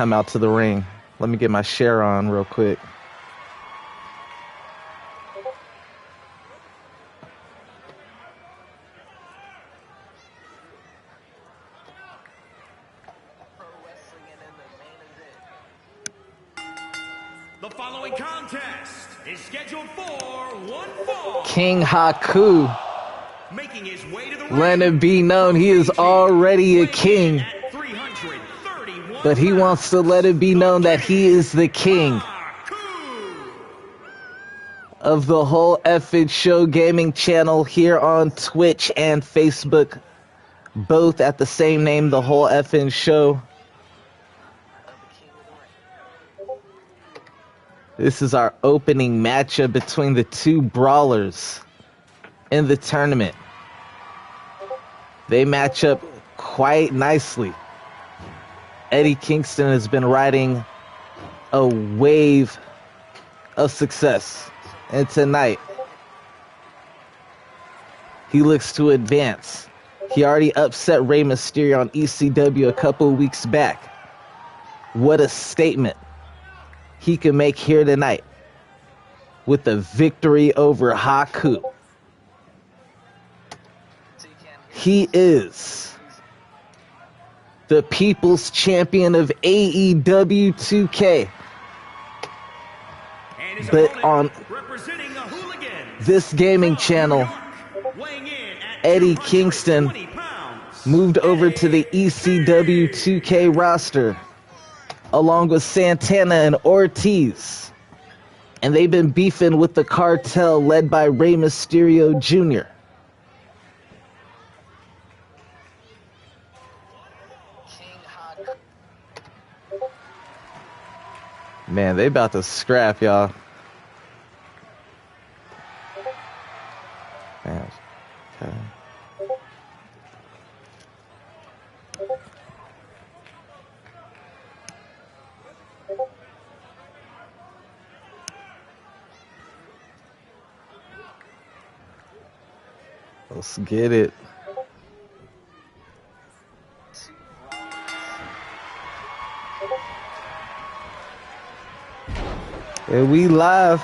come out to the ring. Let me get my share on real quick. The following contest is scheduled for one fall. King Haku. Making his way to the Let it be known he is already a king. But he wants to let it be known that he is the king of the whole effing show gaming channel here on Twitch and Facebook. Both at the same name, the whole effing show. This is our opening matchup between the two brawlers in the tournament. They match up quite nicely. Eddie Kingston has been riding a wave of success. And tonight, he looks to advance. He already upset Rey Mysterio on ECW a couple of weeks back. What a statement he can make here tonight with a victory over Haku. He is the People's Champion of AEW 2K. But on this gaming channel, Eddie Kingston moved over to the ECW 2K roster along with Santana and Ortiz. And they've been beefing with the cartel led by Rey Mysterio Jr. Man, they about to scrap, y'all. Man, okay. Let's get it. And we live.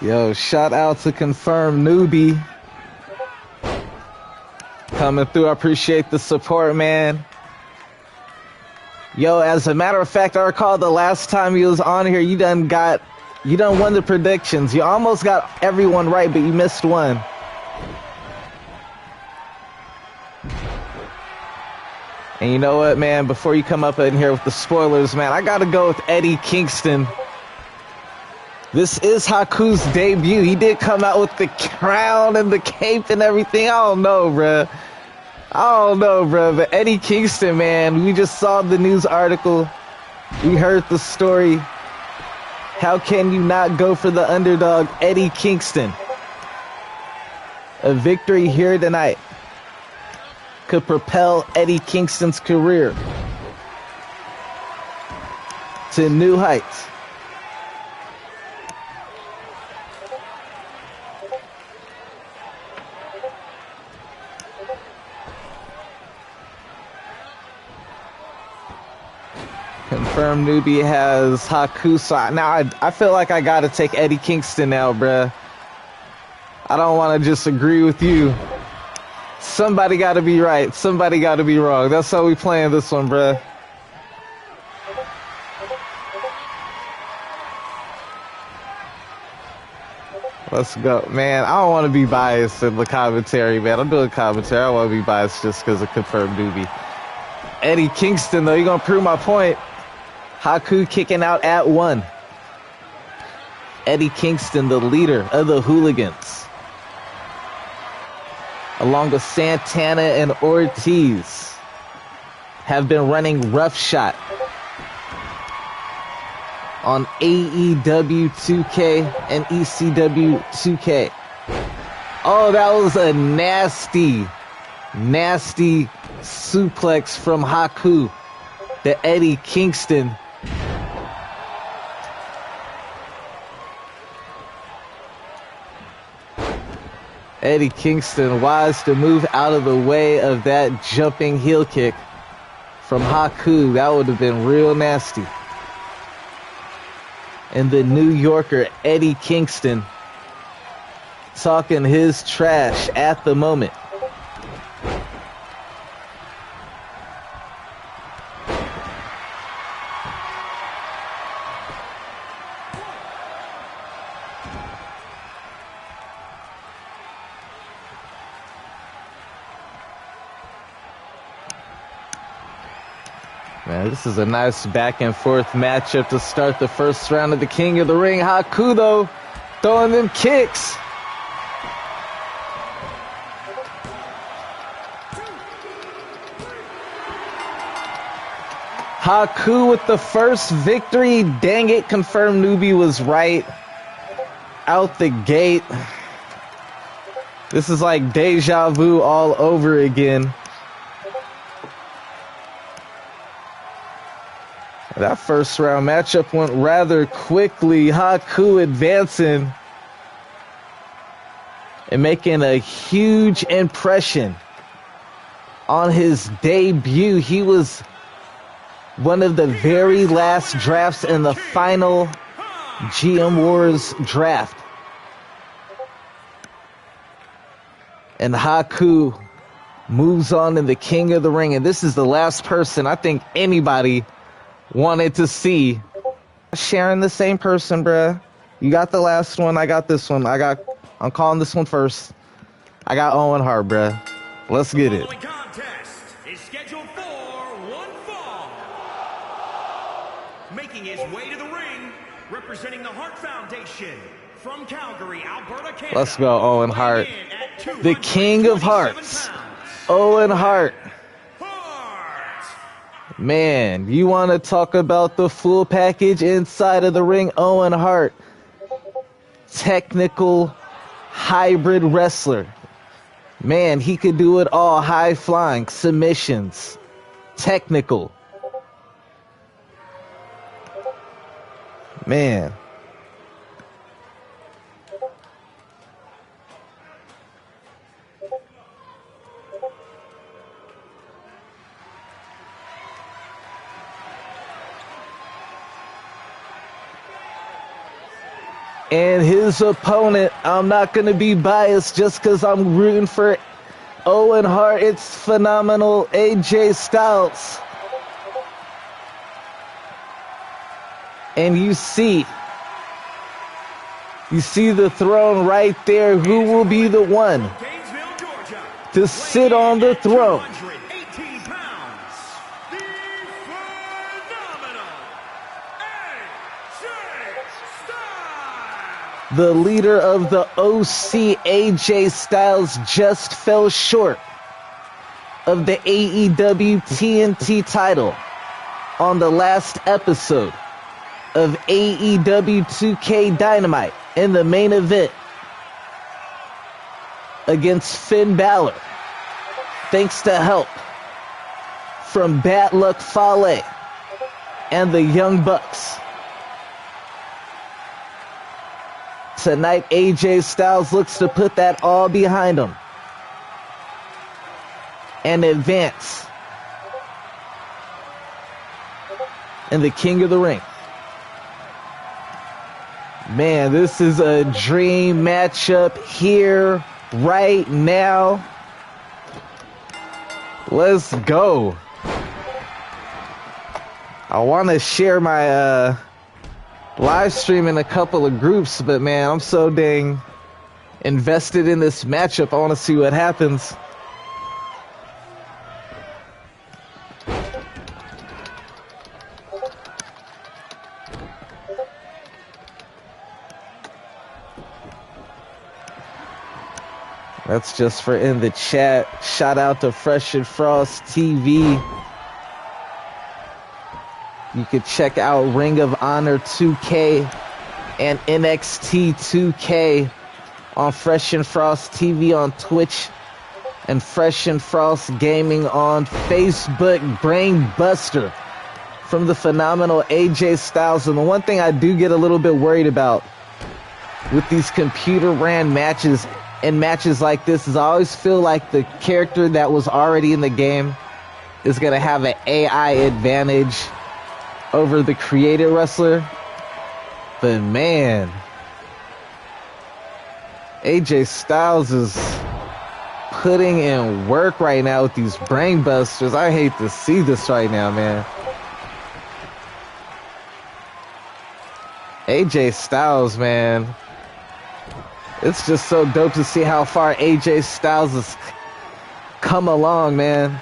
Yo, shout out to Confirmed Newbie. Coming through, I appreciate the support, man. Yo, as a matter of fact, I recall the last time you was on here, you done won the predictions. You almost got everyone right, but you missed one. And you know what, man? Before you come up in here with the spoilers, man, I gotta go with Eddie Kingston. This is Haku's debut. He did come out with the crown and the cape and everything. I don't know, bruh. But Eddie Kingston, man, we just saw the news article. We heard the story. How can you not go for the underdog, Eddie Kingston? A victory here tonight could propel Eddie Kingston's career to new heights. Confirmed Newbie has Haku. So now I feel like I gotta take Eddie Kingston now, bruh. I don't want to just agree with you. Somebody gotta be right. Somebody gotta be wrong. That's how we playing this one, bruh. Let's go, man. I don't want to be biased in the commentary, man. I'm doing commentary. I don't want to be biased just because of Confirmed Newbie. Eddie Kingston, though, you're gonna prove my point. Haku kicking out at 1. Eddie Kingston, the leader of the Hooligans, along with Santana and Ortiz, have been running roughshod on AEW 2K and ECW 2K. Oh, that was a nasty suplex from Haku to Eddie Kingston. Eddie Kingston wise to move out of the way of that jumping heel kick from Haku. That would have been real nasty. And the New Yorker, Eddie Kingston, talking his trash at the moment. Man, this is a nice back and forth matchup to start the first round of the King of the Ring. Haku, though, throwing them kicks. Haku with the first victory. Dang it, confirmed newbie was right out the gate. This is like deja vu all over again. That first round matchup went rather quickly. Haku advancing and making a huge impression on his debut. He was one of the very last drafts in the final GM Wars draft. And Haku moves on in the King of the Ring. And this is the last person I think anybody wanted to see. Sharing the same person, bruh. You got the last one. I got this one. I'm calling this one first. I got Owen Hart, bruh. Let's get it. The contest is scheduled for one fall. Making his way to the ring, representing the Hart Foundation from Calgary, Alberta, Canada. Let's go, Owen Hart. The King of Hearts. Owen Hart. Man, you want to talk about the full package inside of the ring? Owen Hart, technical hybrid wrestler. Man, he could do it all. High flying, submissions, technical. Man. And his opponent, I'm not going to be biased just because I'm rooting for Owen Hart. It's phenomenal AJ Styles. And you see the throne right there. Who will be the one to sit on the throne? The leader of the OC, AJ Styles, just fell short of the AEW TNT title on the last episode of AEW 2K Dynamite in the main event against Finn Balor, thanks to help from Bad Luck Fale and the Young Bucks. Tonight, AJ Styles looks to put that all behind him and advance in the King of the Ring. Man, this is a dream matchup here, right now. Let's go. I want to share my live stream in a couple of groups, but man, I'm so dang invested in this matchup. I want to see what happens. That's just for in the chat. Shout out to Fresh and Frost TV. You could check out Ring of Honor 2K and NXT 2K on Fresh and Frost TV on Twitch and Fresh and Frost Gaming on Facebook. Brainbuster from the phenomenal AJ Styles. And the one thing I do get a little bit worried about with these computer ran matches in matches like this is I always feel like the character that was already in the game is going to have an AI advantage over the created wrestler. But man, AJ Styles is putting in work right now with these brain busters. I hate to see this right now, man. AJ Styles, man. It's just so dope to see how far AJ Styles has come along, man.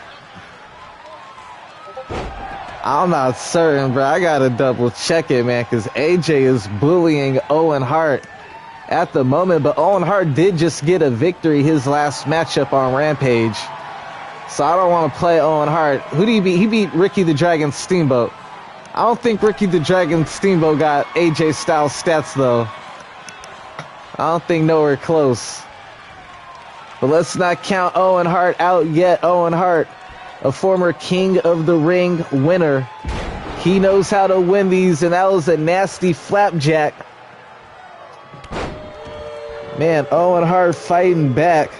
I'm not certain, bro. I gotta double check it, man, because AJ is bullying Owen Hart at the moment. But Owen Hart did just get a victory his last matchup on Rampage. So I don't want to play Owen Hart. Who did he beat? He beat Ricky the Dragon Steamboat. I don't think Ricky the Dragon Steamboat got AJ Styles stats, though. I don't think nowhere close. But let's not count Owen Hart out yet. Owen Hart, a former King of the Ring winner. He knows how to win these, and that was a nasty flapjack. Man, Owen Hart fighting back.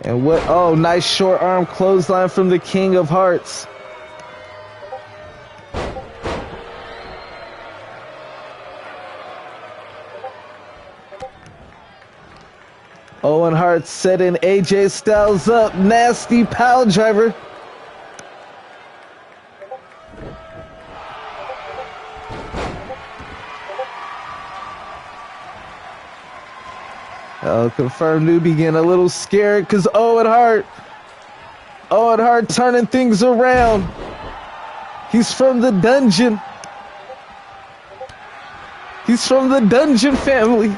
And what? Oh, nice short arm clothesline from the King of Hearts. Owen Hart setting AJ Styles up. Nasty pile driver. Oh, confirmed newbie getting a little scared because Owen Hart turning things around. He's from the dungeon. He's from the dungeon family.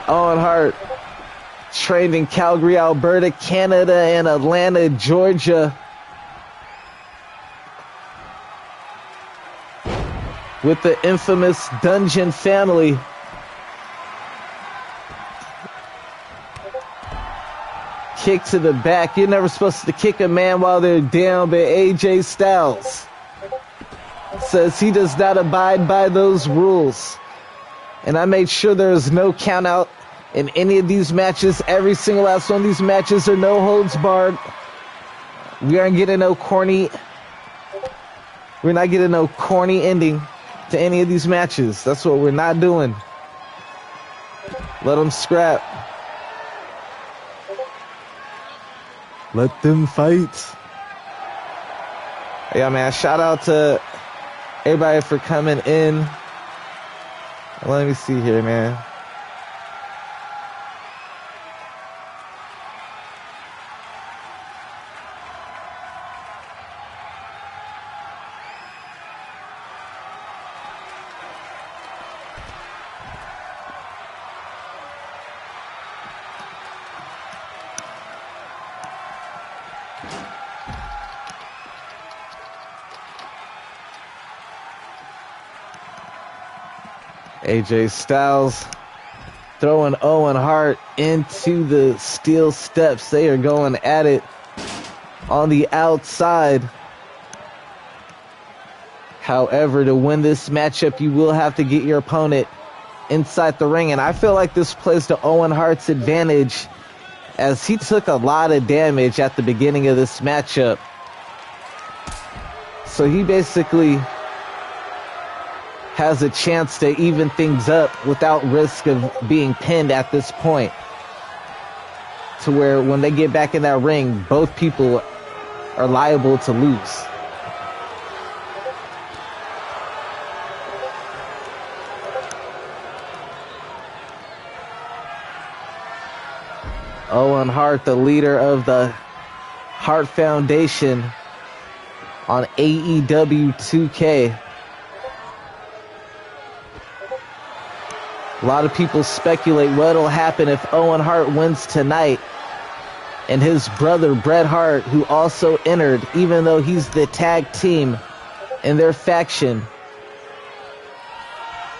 Owen Hart trained in Calgary, Alberta, Canada, and Atlanta, Georgia. With the infamous Dungeon family. Kick to the back. You're never supposed to kick a man while they're down, but AJ Styles says he does not abide by those rules. And I made sure there is no count out in any of these matches. Every single last one of these matches are no holds barred. We aren't getting no corny. We're not getting no corny ending to any of these matches. That's what we're not doing. Let them scrap. Let them fight. Yeah, man, shout out to everybody for coming in. Let me see here, man. AJ Styles throwing Owen Hart into the steel steps. They are going at it on the outside. However, to win this matchup, you will have to get your opponent inside the ring. And I feel like this plays to Owen Hart's advantage, as he took a lot of damage at the beginning of this matchup. So he basically has a chance to even things up without risk of being pinned at this point, to where when they get back in that ring, both people are liable to lose. Owen Hart, the leader of the Hart Foundation on AEW 2K. A lot of people speculate what'll happen if Owen Hart wins tonight, and his brother Bret Hart, who also entered, even though he's the tag team in their faction,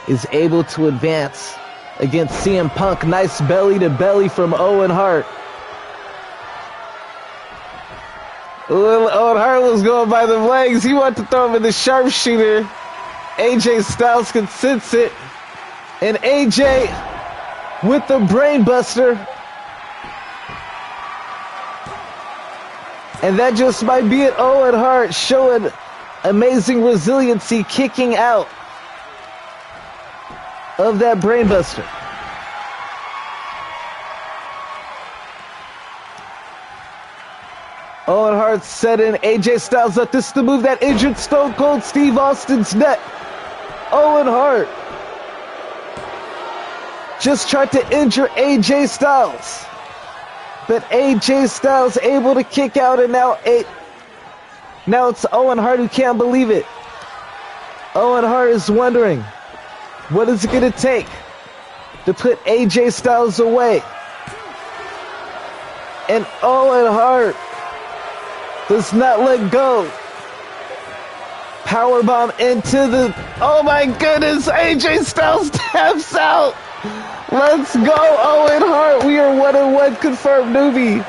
is able to advance against CM Punk. Nice belly to belly from Owen Hart. Little Owen Hart was going by the legs. He wanted to throw him in the sharpshooter. AJ Styles can sense it. And AJ with the brainbuster. And that just might be it. Owen Hart showing amazing resiliency, kicking out of that brainbuster. Owen Hart set in AJ Styles up. This is the move that injured Stone Cold Steve Austin's neck. Owen Hart just tried to injure AJ Styles. But AJ Styles able to kick out, and now it's Owen Hart who can't believe it. Owen Hart is wondering, what is it going to take to put AJ Styles away? And Owen Hart does not let go. Powerbomb into the... Oh my goodness, AJ Styles taps out. Let's go, Owen Hart. We are 1-1 confirmed, newbie.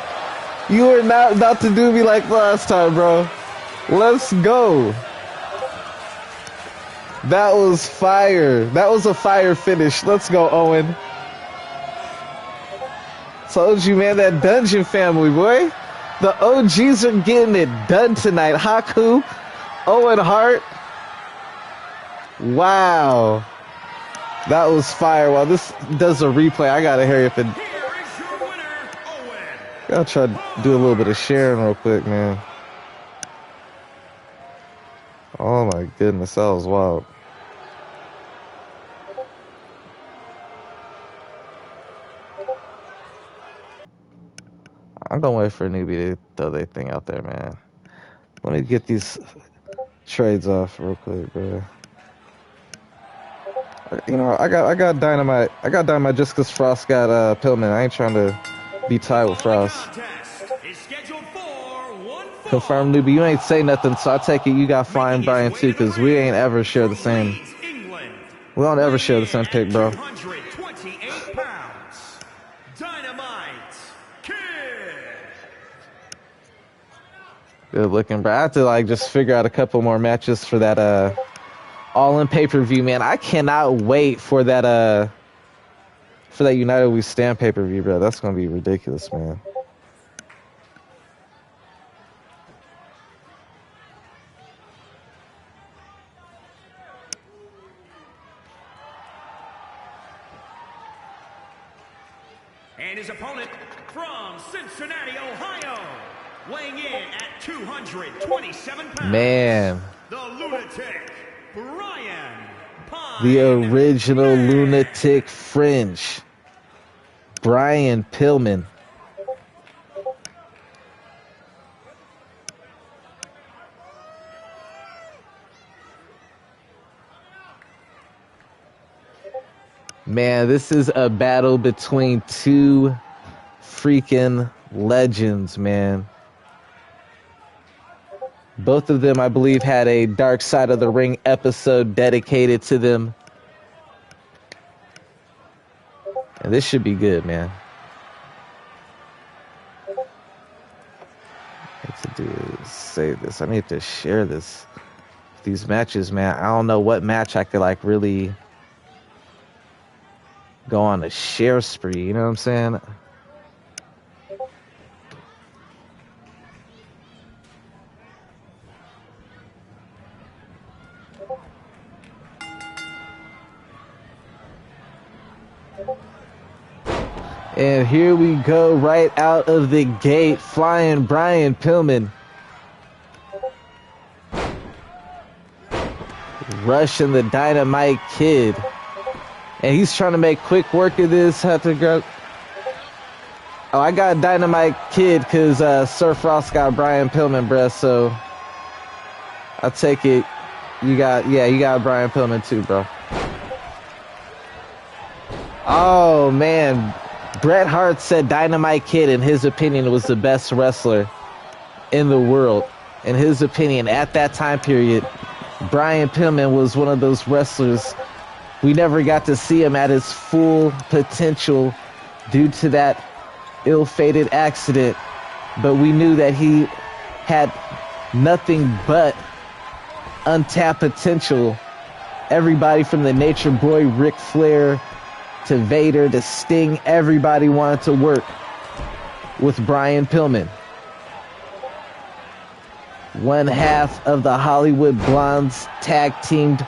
You are not about to do me like last time, bro. Let's go. That was fire. That was a fire finish. Let's go, Owen. Told you, man, that Dungeon family, boy. The OGs are getting it done tonight. Haku, Owen Hart. Wow. That was fire. While this does a replay, I gotta hurry up and... Here is your winner, Owen. Gotta try to do a little bit of sharing real quick, man. Oh my goodness, that was wild. I'm gonna wait for a newbie to throw their thing out there, man. Let me get these trades off real quick, bro. You know, I got Dynamite. I got Dynamite just because Frost got Pillman. I ain't trying to be tied with Frost. Confirmed, newbie. You ain't say nothing, so I take it you got Flying Brian too, because we ain't ever share the same. We don't ever share the same pick, bro. Good looking, bro. I have to like just figure out a couple more matches for that all-in pay-per-view, man. I cannot wait for that United We Stand pay-per-view, bro. That's gonna be ridiculous, man. And his opponent from Cincinnati, Ohio, weighing in at 227 pounds. Man. The Lunatic, Brian Pine. The original Lunatic Fringe. Brian Pillman. Man, this is a battle between two freaking legends, man. Both of them, I believe, had a Dark Side of the Ring episode dedicated to them. And this should be good, man. What to do is save this. I need to share this. These matches, man. I don't know what match I could, like, really go on a share spree. You know what I'm saying? And here we go, right out of the gate, Flying Brian Pillman. Rushing the Dynamite Kid. And he's trying to make quick work of this. Have to grab... Oh, I got Dynamite Kid because Sir Frost got Brian Pillman, bruh, so I'll take it. You got Brian Pillman too, bro. Oh, man. Bret Hart said Dynamite Kid, in his opinion, was the best wrestler in the world. In his opinion, at that time period, Brian Pillman was one of those wrestlers. We never got to see him at his full potential due to that ill-fated accident. But we knew that he had nothing but untapped potential. Everybody from the Nature Boy, Ric Flair, to Vader, to Sting, everybody wanted to work with Brian Pillman. One half of the Hollywood Blondes tag teamed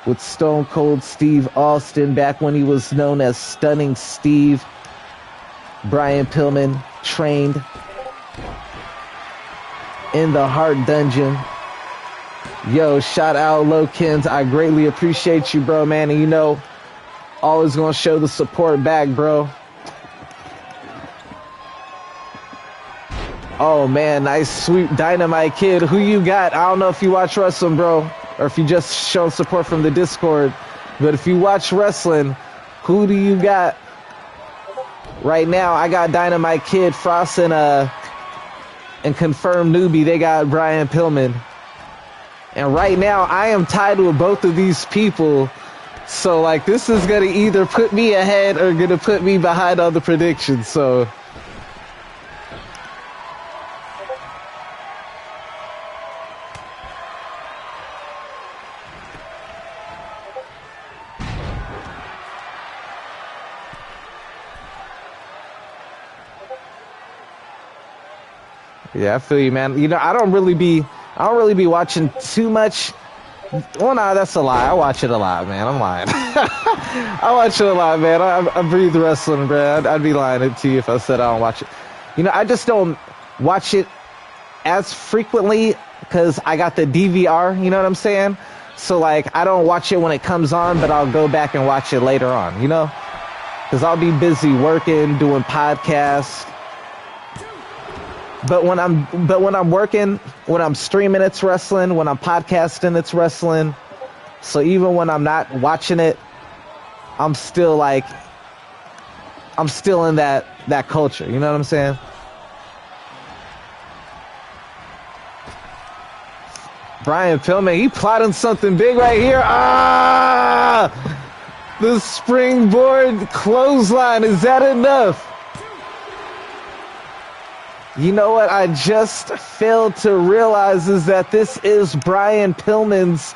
with Stone Cold Steve Austin back when he was known as Stunning Steve. Brian Pillman trained in the Heart Dungeon. Yo, shout out Lokins. I greatly appreciate you, bro, man. And you know, always gonna show the support back, bro. Oh, man, nice sweep. Dynamite Kid. Who you got? I don't know if you watch wrestling, bro, or if you just show support from the Discord. But if you watch wrestling, who do you got? Right now, I got Dynamite Kid, Frost, and confirmed newbie. They got Brian Pillman. And right now, I am tied with both of these people. So, like, this is going to either put me ahead or going to put me behind on the predictions. So, yeah, I feel you, man. You know, I don't really be watching too much. Well, nah, that's a lie. I watch it a lot, man. I'm lying. I watch it a lot, man. I breathe wrestling, bro. I'd be lying to you if I said I don't watch it. You know, I just don't watch it as frequently because I got the DVR, you know what I'm saying? So, like, I don't watch it when it comes on, but I'll go back and watch it later on, you know? Because I'll be busy working, doing podcasts. But when I'm working, when I'm streaming, it's wrestling. When I'm podcasting, it's wrestling. So even when I'm not watching it, I'm still in that culture. You know what I'm saying? Brian Pillman, he plotting something big right here. The springboard clothesline. Is that enough? You know what I just failed to realize is that this is Brian Pillman's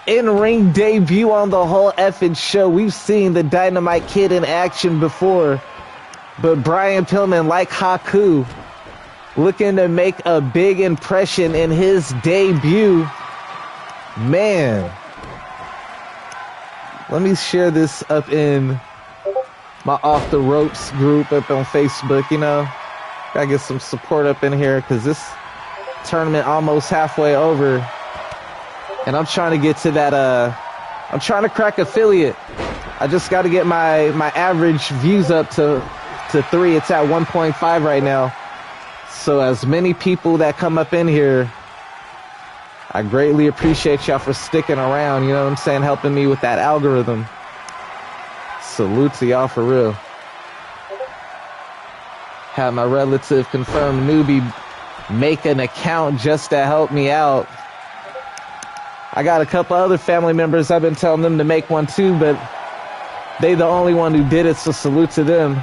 in-ring debut on the whole effing show. We've seen the Dynamite Kid in action before, but Brian Pillman, like Haku, looking to make a big impression in his debut. Man, let me share this up in my Off the Ropes group up on Facebook, you know. Gotta get some support up in here because this tournament almost halfway over. And I'm trying to get to that, I'm trying to crack affiliate. I just got to get my average views up to 3. It's at 1.5 right now. So as many people that come up in here, I greatly appreciate y'all for sticking around. You know what I'm saying? Helping me with that algorithm. Salute to y'all for real. Had my relative confirmed newbie make an account just to help me out. I got a couple other family members. I've been telling them to make one too, but they the only one who did it, so salute to them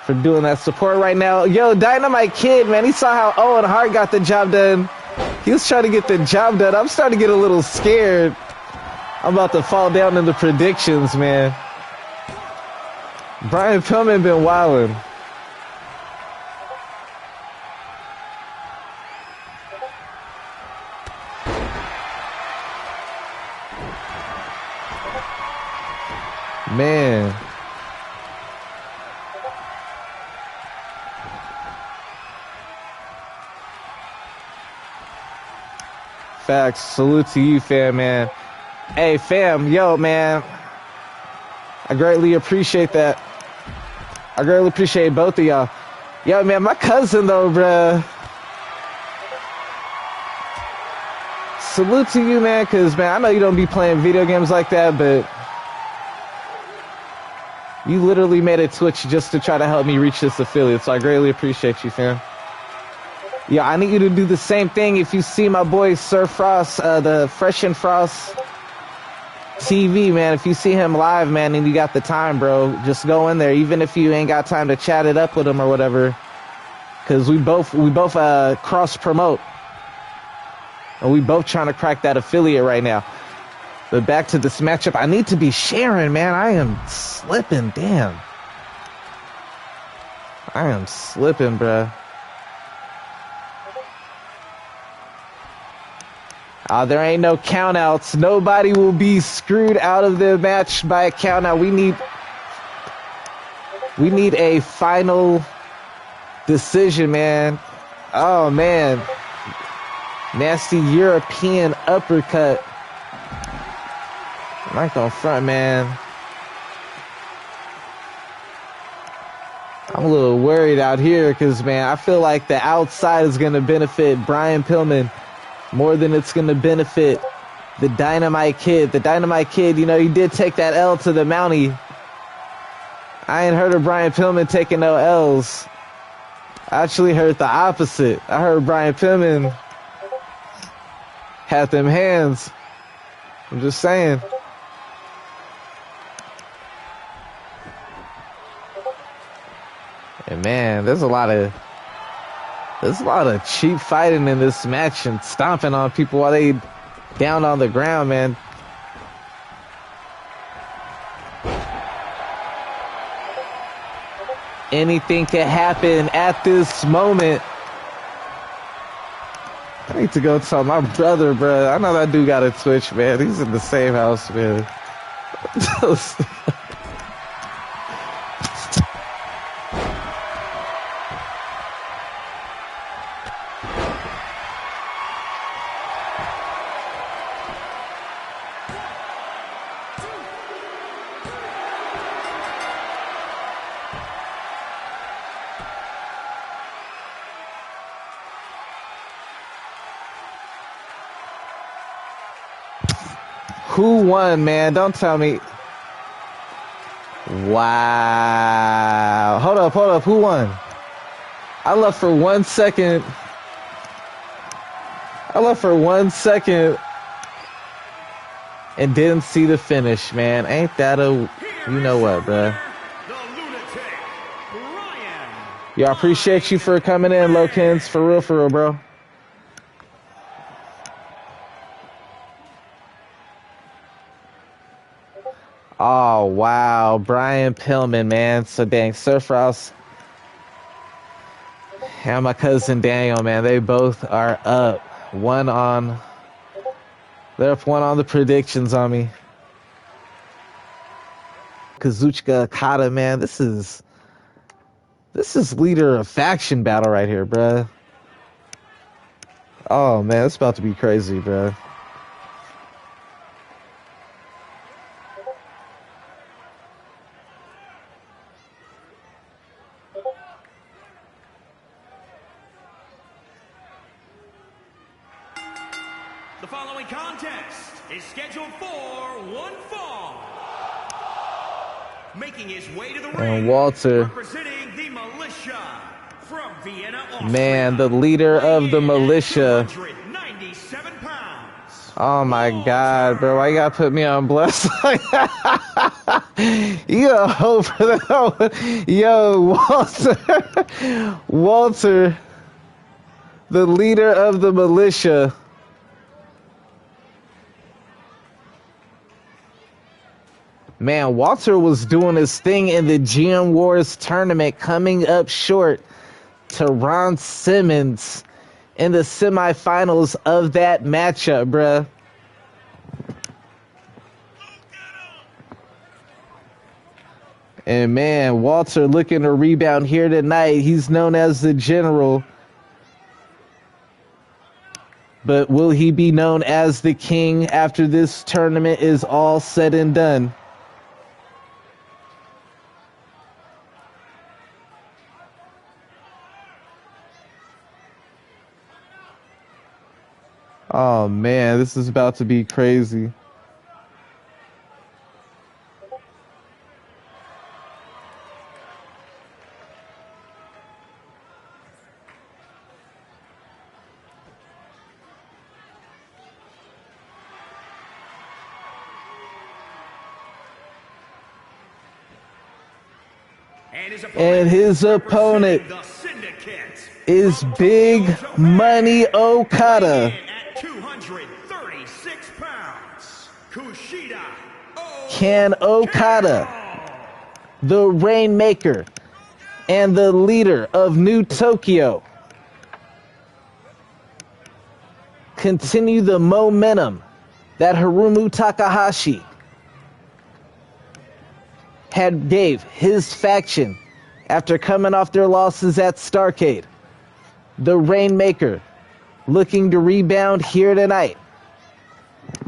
for doing that support right now. Yo, Dynamite Kid, man, he saw how Owen Hart got the job done. He was trying to get the job done. I'm starting to get a little scared. I'm about to fall down in the predictions, man. Brian Pillman been wildin'. Man. Facts. Salute to you, fam, man. Hey, fam, yo, man. I greatly appreciate that. I greatly appreciate both of y'all. Yo, man, my cousin, though, bruh. Salute to you, man, because, man, I know you don't be playing video games like that, but you literally made a Twitch just to try to help me reach this affiliate, so I greatly appreciate you, fam. Yeah, I need you to do the same thing if you see my boy Sir Frost, the Fresh and Frost TV, man. If you see him live, man, and you got the time, bro, just go in there. Even if you ain't got time to chat it up with him or whatever, because we both cross promote, and we both trying to crack that affiliate right now. But back to this matchup, I need to be sharing, man. I am slipping, damn. I am slipping, bruh. There ain't no countouts. Nobody will be screwed out of the match by a countout. We need a final decision, man. Oh, man. Nasty European uppercut. Right on front, man. I'm a little worried out here because, man, I feel like the outside is going to benefit Brian Pillman more than it's going to benefit the Dynamite Kid. The Dynamite Kid, you know, he did take that L to the Mountie. I ain't heard of Brian Pillman taking no L's. I actually heard the opposite. I heard Brian Pillman had them hands. I'm just saying. And man, there's a lot of cheap fighting in this match and stomping on people while they down on the ground, man. Anything can happen at this moment. I need to go tell my brother, bro. I know that dude got a Twitch, man. He's in the same house, man. Who won, man? Don't tell me. Wow. Hold up. Who won? I left for 1 second. And didn't see the finish, man. Ain't that a... You know what, bruh. Yo, I appreciate you for coming in, Lokins. For real, bro. Oh, wow. Brian Pillman, man. So dang, Surfer House and my cousin Daniel, man. They both are up. They're up one on the predictions on me. Kazuchika Okada, man. This is leader of faction battle right here, bruh. Oh, man. It's about to be crazy, bruh. The following contest is scheduled for one fall. Making his way to the ring, and Walter, representing the Militia from Vienna, Austria. Man, the leader of the Militia. 297 pounds. Oh my God, bro! Why you gotta put me on blast? You gotta hope for that one. Yo, Walter, the leader of the Militia. Man, Walter was doing his thing in the GM Wars tournament, coming up short to Ron Simmons in the semifinals of that matchup, bruh. And man, Walter looking to rebound here tonight. He's known as the General. But will he be known as the King after this tournament is all said and done? Oh man, this is about to be crazy. And his opponent, the Syndicate is Big Money Okada. At 236 pounds, Kushida Can Okada, the Rainmaker and the leader of New Tokyo, continue the momentum that Hiromu Takahashi had gave his faction after coming off their losses at Starrcade? The Rainmaker looking to rebound here tonight.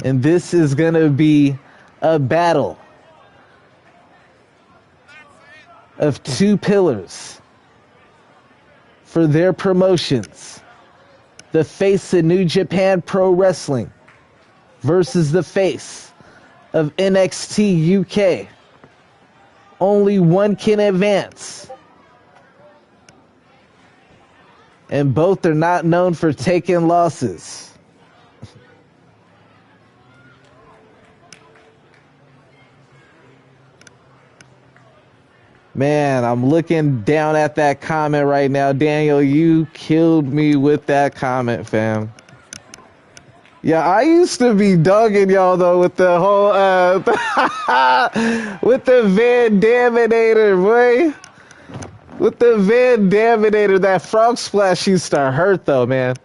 And this is going to be a battle of two pillars for their promotions. The face of New Japan Pro Wrestling versus the face of NXT UK. Only one can advance. And both are not known for taking losses. Man, I'm looking down at that comment right now. Daniel, you killed me with that comment, fam. Yeah, I used to be dogging y'all, though, with the whole, with the Van Daminator, boy. With the Van Daminator, that frog splash used to hurt, though, man.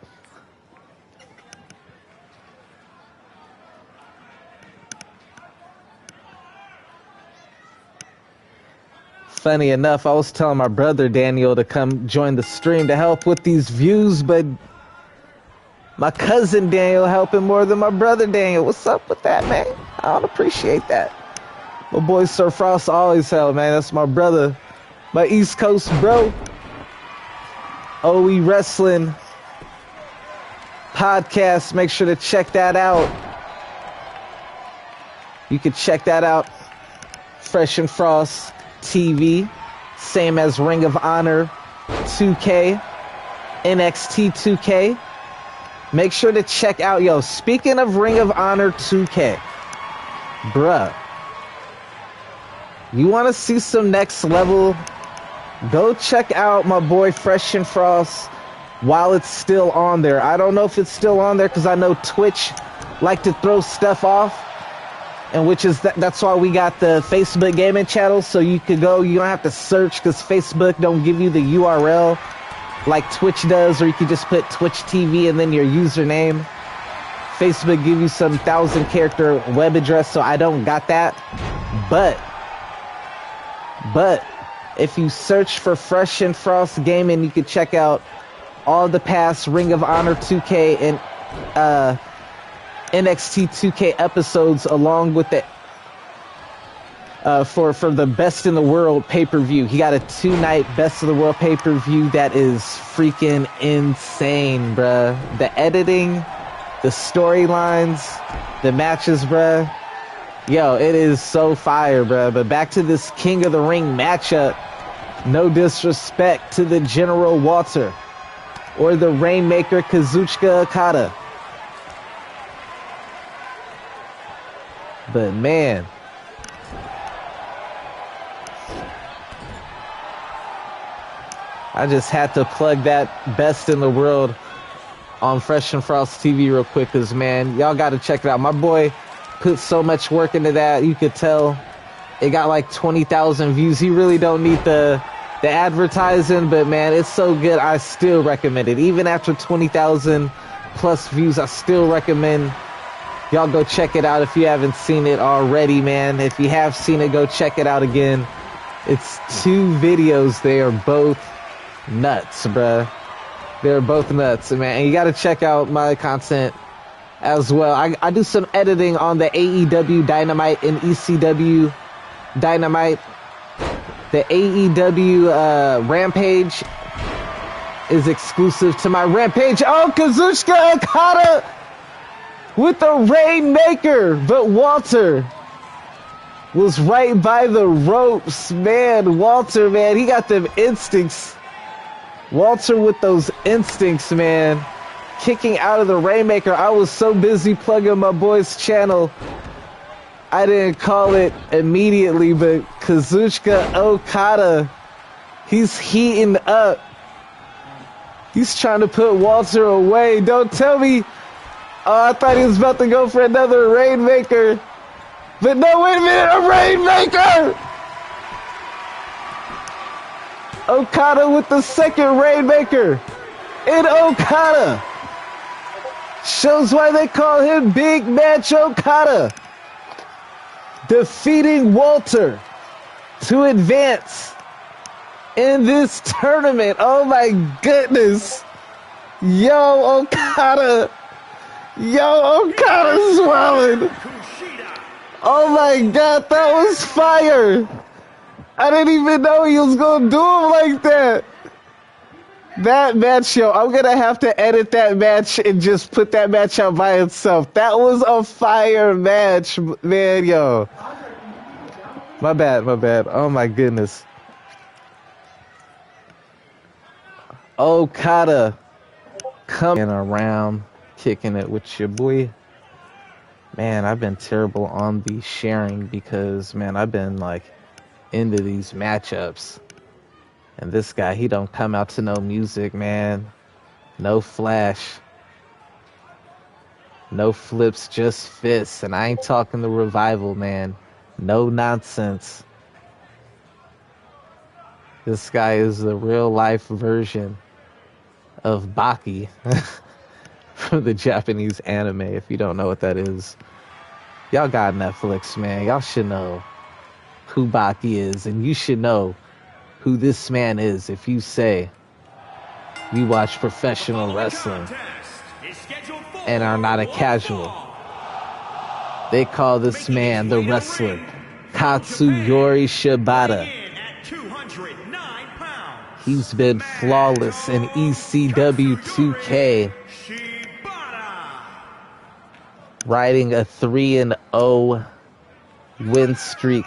Funny enough, I was telling my brother Daniel to come join the stream to help with these views, but my cousin Daniel helping more than my brother Daniel. What's up with that, man? I don't appreciate that. My boy Sir Frost always help, man. That's my brother. My East Coast bro. OE Wrestling podcast. Make sure to check that out. You can check that out. Fresh and Frost TV, same as Ring of Honor 2K, NXT 2K. Make sure to check out, yo, speaking of Ring of Honor 2K, bruh, you want to see some next level? Go check out my boy Fresh and Frost while it's still on there. I don't know if it's still on there because I know Twitch like to throw stuff off. And which is that's why we got the Facebook gaming channel, so you could go, you don't have to search because Facebook don't give you the URL like Twitch does, or you could just put Twitch TV and then your username. Facebook give you some 1,000-character web address, so I don't got that. But if you search for Fresh and Frost Gaming, you can check out all the past Ring of Honor 2K and NXT 2K episodes, along with the for the Best in the World pay-per-view. He got a 2-night Best of the World pay-per-view that is freaking insane, bruh. The editing, the storylines, the matches, bruh. Yo, it is so fire, bruh. But back to this King of the Ring matchup. No disrespect to the General Walter or the Rainmaker Kazuchika Okada. But man, I just had to plug that Best in the World on Fresh and Frost TV real quick, because man, y'all got to check it out. My boy put so much work into that. You could tell it got like 20,000 views. He really don't need the advertising, but man, it's so good. I still recommend it. Even after 20,000 plus views, I still recommend y'all go check it out if you haven't seen it already, man. If you have seen it, go check it out again. It's 2 videos. They are both nuts, bruh. They're both nuts, man. And you got to check out my content as well. I do some editing on the AEW Dynamite and ECW Dynamite. The AEW Rampage is exclusive to my Rampage. Oh, Kazuchika Okada with the Rainmaker, but Walter was right by the ropes, man. Walter, man, he got them instincts. Walter with those instincts, man. Kicking out of the Rainmaker. I was so busy plugging my boy's channel, I didn't call it immediately, but Kazuchika Okada, he's heating up He's trying to put Walter away. Don't tell me. Oh, I thought he was about to go for another Rainmaker. But no, wait a minute, a Rainmaker! Okada with the second Rainmaker. And Okada shows why they call him Big Match Okada. Defeating Walter to advance in this tournament. Oh my goodness. Yo, Okada. Yo, Okada's swelling. Oh my god, that was fire. I didn't even know he was going to do him like that. That match, yo, I'm going to have to edit that match and just put that match out by itself. That was a fire match, man, yo. My bad. Oh my goodness. Okada coming around, kicking it with your boy. Man, I've been terrible on the sharing because, man, I've been like into these matchups. And this guy, he don't come out to no music, man. No flash. No flips, just fists. And I ain't talking the revival, man. No nonsense. This guy is the real life version of Baki from the Japanese anime, if you don't know what that is. Y'all got Netflix, man. Y'all should know who Baki is, and you should know who this man is if you say you watch professional wrestling and are not a casual. They call this man the wrestler Katsuyori Shibata. He's been flawless in ECW 2K, riding a 3-0 win streak.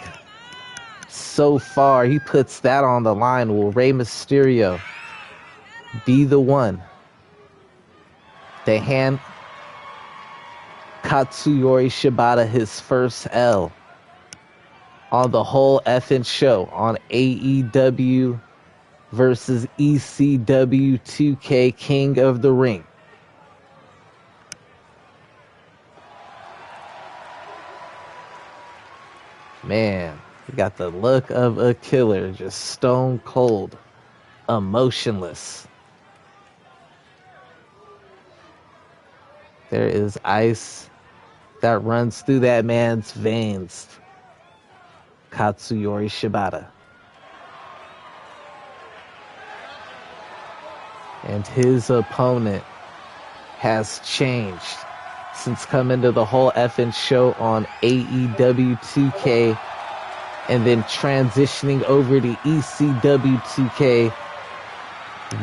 So far, he puts that on the line. Will Rey Mysterio be the one to hand Katsuyori Shibata his first L on the whole effing show on AEW versus ECW 2K King of the Ring? Man, he got the look of a killer, just stone cold, emotionless. There is ice that runs through that man's veins. Katsuyori Shibata. And his opponent has changed since coming to the whole effing show on AEW 2K and then transitioning over to ECW 2K.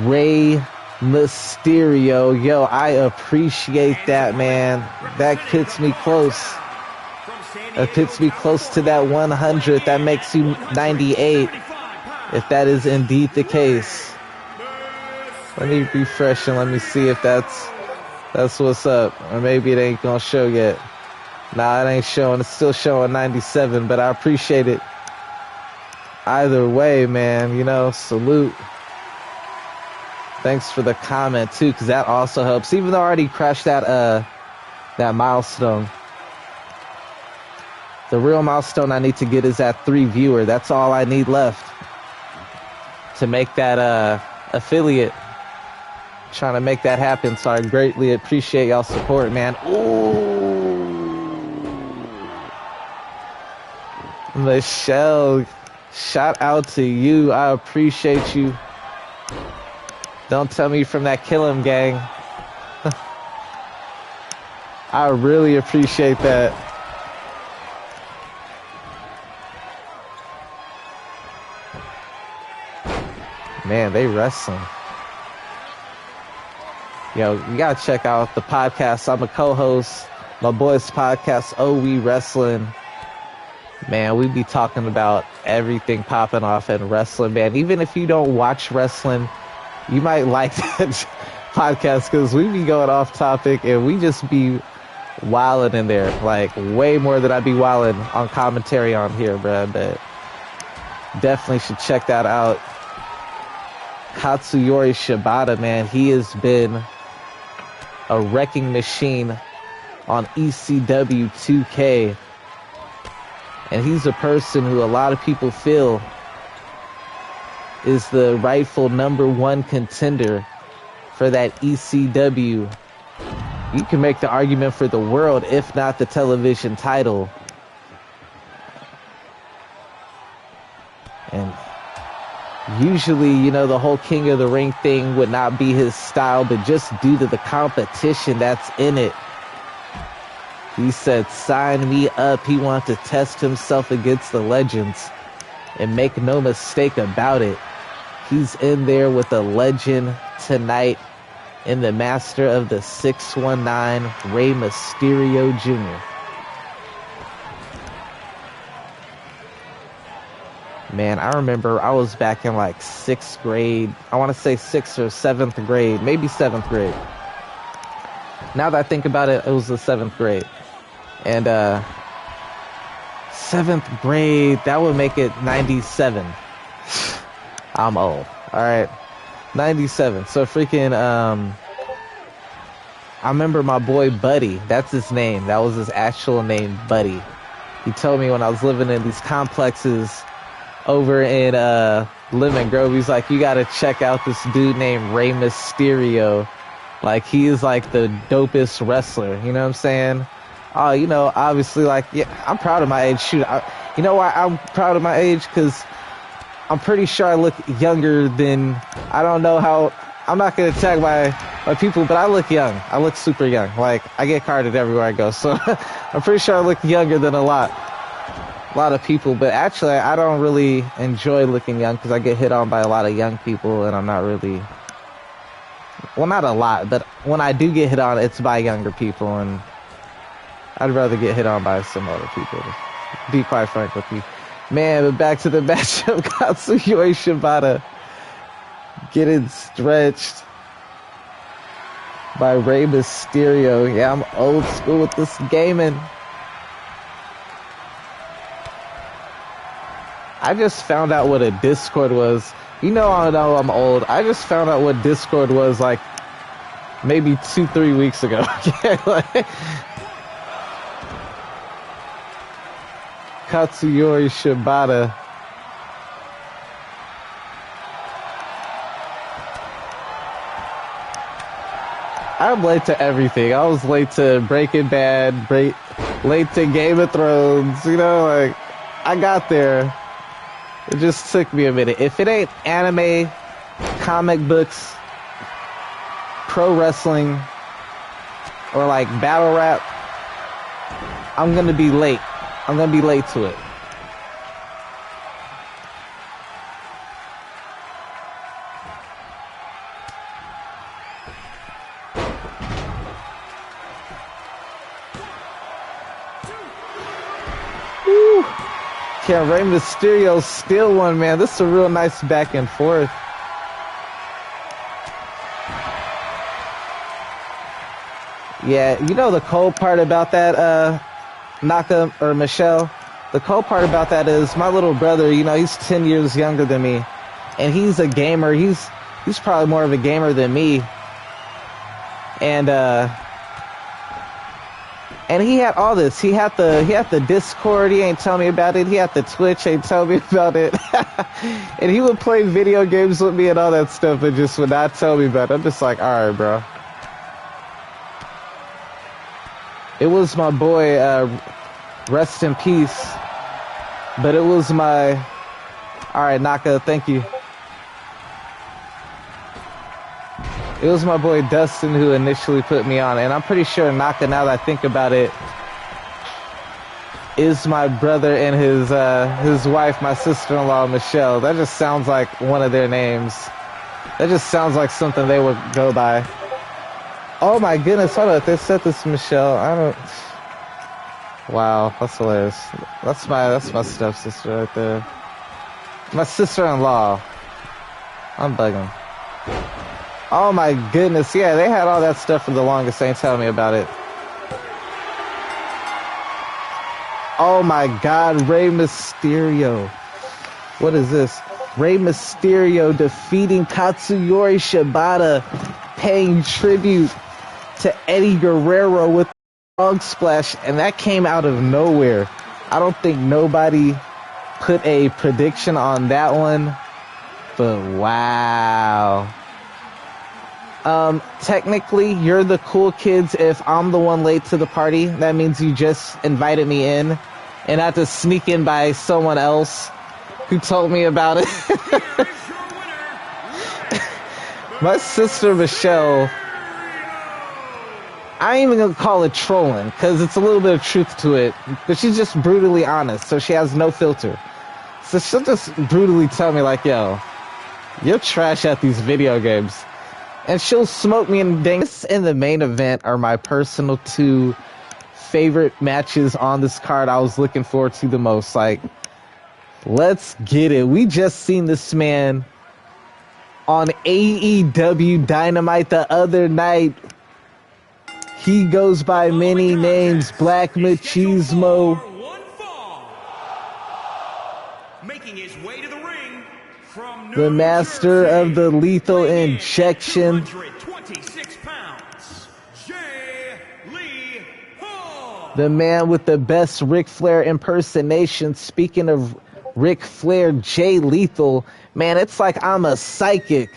Rey Mysterio. Yo, I appreciate that, man. That puts me close. That puts me close to that 100. That makes you 98, if that is indeed the case. Let me refresh and let me see if that's what's up. Or maybe it ain't gonna show yet. Nah, it ain't showing. It's still showing 97, but I appreciate it. Either way, man, you know, salute. Thanks for the comment too, because that also helps. Even though I already crashed that milestone. The real milestone I need to get is that 3 viewer. That's all I need left to make that affiliate. Trying to make that happen, so I greatly appreciate y'all's support, man. Ooh, Michelle, shout out to you. I appreciate you. Don't tell me from that Kill 'Em gang. I really appreciate that. Man, they wrestling. Yo, you gotta check out the podcast. I'm a co-host. My boys' podcast, Oh We Wrestling. Man, we be talking about everything popping off in wrestling, man. Even if you don't watch wrestling, you might like that podcast because we be going off topic and we just be wilding in there. Like, way more than I be wilding on commentary on here, bruh. But definitely should check that out. Katsuyori Shibata, man, he has been a wrecking machine on ECW 2K. And he's a person who a lot of people feel is the rightful #1 contender for that ECW. You can make the argument for the world, if not the television title. And usually, you know, the whole King of the Ring thing would not be his style, but just due to the competition that's in it, he said, sign me up. He wanted to test himself against the legends. And make no mistake about it, he's in there with a legend tonight in the master of the 619, Rey Mysterio Jr. Man, I remember I was back in like 6th grade. I want to say 6th or 7th grade, maybe 7th grade. Now that I think about it, it was the 7th grade. And 7th grade, that would make it 97. I'm old. All right. 97. So freaking, I remember my boy Buddy. That's his name. That was his actual name, Buddy. He told me when I was living in these complexes over in Lemon Grove, he's like, you gotta check out this dude named Rey Mysterio. Like, he is like the dopest wrestler. You know what I'm saying? Oh, you know, obviously, like, yeah, I'm proud of my age. Shoot, you know why I'm proud of my age? Because I'm pretty sure I look younger than, I don't know how, I'm not going to tag my people, but I look young. I look super young. Like, I get carded everywhere I go. So I'm pretty sure I look younger than a lot of people. But actually, I don't really enjoy looking young because I get hit on by a lot of young people, and I'm not really, well, not a lot, but when I do get hit on, it's by younger people, and I'd rather get hit on by some other people, to be quite frank with you. Man, but back to the matchup. Katsuyori Shibata getting stretched by Rey Mysterio. Yeah, I'm old school with this gaming. I just found out what a Discord was. You know, I know I'm old. I just found out what Discord was like maybe 2-3 weeks ago. Yeah, like, Katsuyori Shibata. I'm late to everything. I was late to Breaking Bad, late to Game of Thrones. You know, like, I got there. It just took me a minute. If it ain't anime, comic books, pro wrestling, or like battle rap, I'm gonna be late. I'm gonna be late to it. Woo. Can Rey Mysterio steal one, man? This is a real nice back and forth. Yeah, you know the cold part about that, Naka or Michelle? The cold part about that is my little brother, you know, he's 10 years younger than me. And he's a gamer. He's probably more of a gamer than me. And he had all this. He had the Discord, he ain't tell me about it. He had the Twitch, ain't tell me about it. And he would play video games with me and all that stuff, but just would not tell me about it. I'm just like, alright, bro. It was my boy, rest in peace. But it was my... Alright, Naka, thank you. It was my boy Dustin who initially put me on. And I'm pretty sure Naka, now that I think about it, is my brother and his wife, my sister-in-law, Michelle. That just sounds like one of their names. That just sounds like something they would go by. Oh my goodness, hold on, they said this Michelle. I don't... Wow, that's hilarious. That's my stepsister right there. My sister-in-law. I'm bugging. Oh my goodness, yeah, they had all that stuff for the longest, they ain't telling me about it. Oh my god, Rey Mysterio. What is this? Rey Mysterio defeating Katsuyori Shibata, paying tribute to Eddie Guerrero with the frog splash, and that came out of nowhere. I don't think nobody put a prediction on that one, but wow. Technically, you're the cool kids if I'm the one late to the party. That means you just invited me in, and I had to sneak in by someone else who told me about it. My sister Michelle, I ain't even gonna call it trolling, because it's a little bit of truth to it, but she's just brutally honest, so she has no filter. So she'll just brutally tell me, like, yo, you're trash at these video games. And she'll smoke me in dang. This and the main event are my personal two favorite matches on this card I was looking forward to the most. Like, let's get it. We just seen this man on AEW Dynamite the other night. He goes by many names, Black Machismo. Making his way to the ring from The master of the lethal injection. 226 pounds, Jay Lethal. The man with the best Ric Flair impersonation. Speaking of Ric Flair, Jay Lethal, man, it's like I'm a psychic.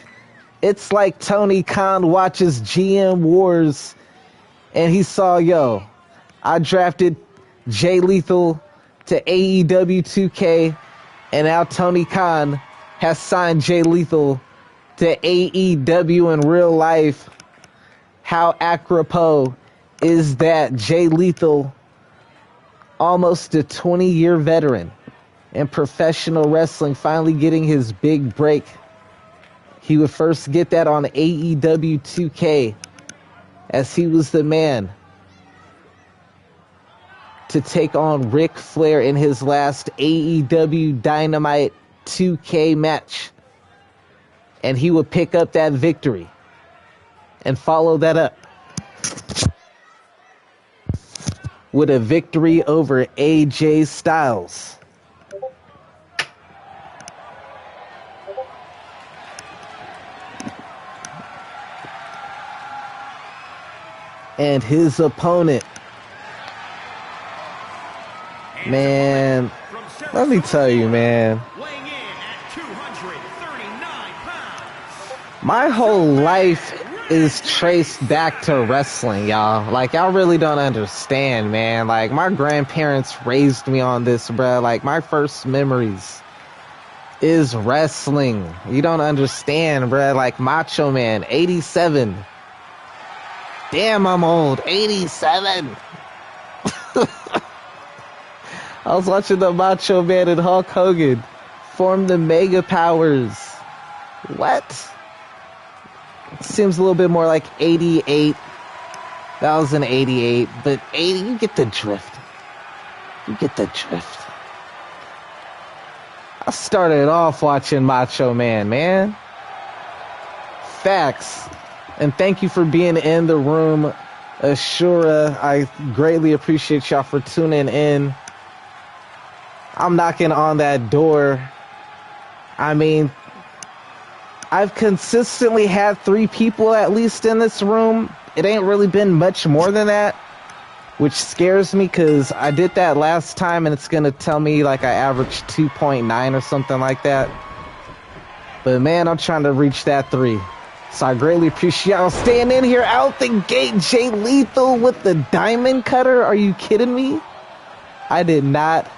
It's like Tony Khan watches GM Wars and he saw, yo, I drafted Jay Lethal to AEW 2K, and now Tony Khan has signed Jay Lethal to AEW in real life. How apropos is that? Jay Lethal, almost a 20-year veteran in professional wrestling, finally getting his big break. He would first get that on AEW 2K, as he was the man to take on Ric Flair in his last AEW Dynamite 2K match. And he would pick up that victory and follow that up with a victory over AJ Styles. And his opponent, man, let me tell you, man, my whole life is traced back to wrestling, y'all. Like, y'all really don't understand, man. Like, my grandparents raised me on this, bruh. Like, my first memories is wrestling. You don't understand, bruh. Like, Macho Man, 87. Damn, I'm old. 87. I was watching the Macho Man and Hulk Hogan form the Mega Powers. What? Seems a little bit more like 88. That was an 88. But 80, you get the drift. You get the drift. I started off watching Macho Man, man. Facts. And thank you for being in the room, Ashura. I greatly appreciate y'all for tuning in. I'm knocking on that door. I mean, I've consistently had 3 people at least in this room. It ain't really been much more than that, which scares me because I did that last time and it's going to tell me like I averaged 2.9 or something like that. But man, I'm trying to reach that 3. So I greatly appreciate y'all staying in here out the gate. Jay Lethal with the diamond cutter. Are you kidding me? I did not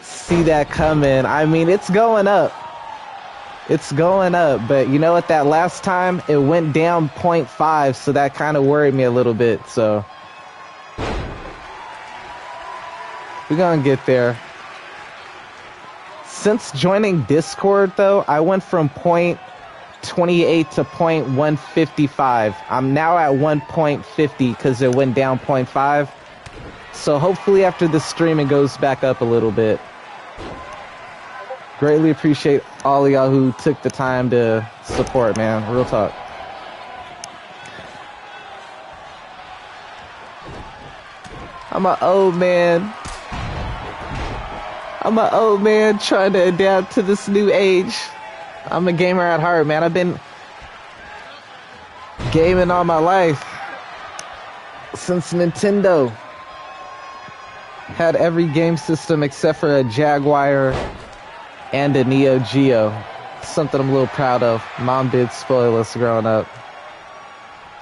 see that coming. I mean, it's going up. It's going up. But you know what? That last time, it went down 0.5. So that kind of worried me a little bit. So we're going to get there. Since joining Discord, though, I went from 0.28 to 0.155. I'm now at 1.50 because it went down 0.5. So hopefully after the stream it goes back up a little bit. Greatly appreciate all of y'all who took the time to support, man. Real talk. I'm an old man. I'm an old man trying to adapt to this new age. I'm a gamer at heart, man. I've been gaming all my life since Nintendo had every game system except for a Jaguar and a Neo Geo. Something I'm a little proud of. Mom did spoil us growing up.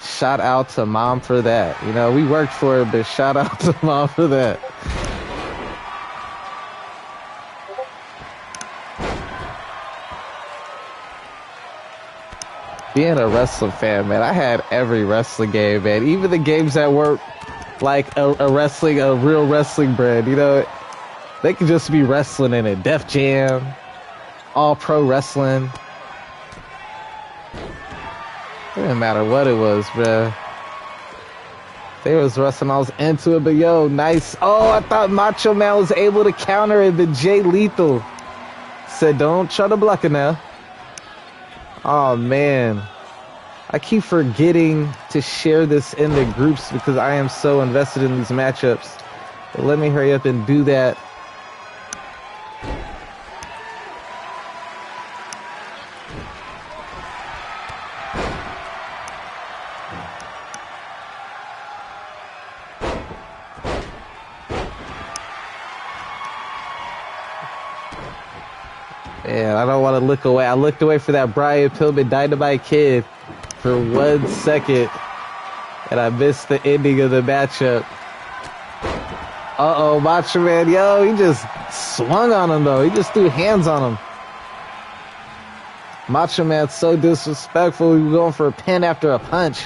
Shout out to Mom for that. You know, we worked for it, but shout out to Mom for that. Being a wrestling fan, man, I had every wrestling game, man. Even the games that weren't like a real wrestling brand, you know, they could just be wrestling in it. Def Jam, All Pro Wrestling. It didn't matter what it was, bruh. They was wrestling, I was into it, but yo, nice. Oh, I thought Macho Man was able to counter it, but Jay Lethal said, don't try to block it now. Oh, man. I keep forgetting to share this in the groups because I am so invested in these matchups. But let me hurry up and do that. Man, I don't want to look away. I looked away for that Brian Pillman Dynamite Kid for 1 second, and I missed the ending of the matchup. Uh-oh, Macho Man, yo, he just swung on him, though. He just threw hands on him. Macho Man's so disrespectful. He was going for a pin after a punch.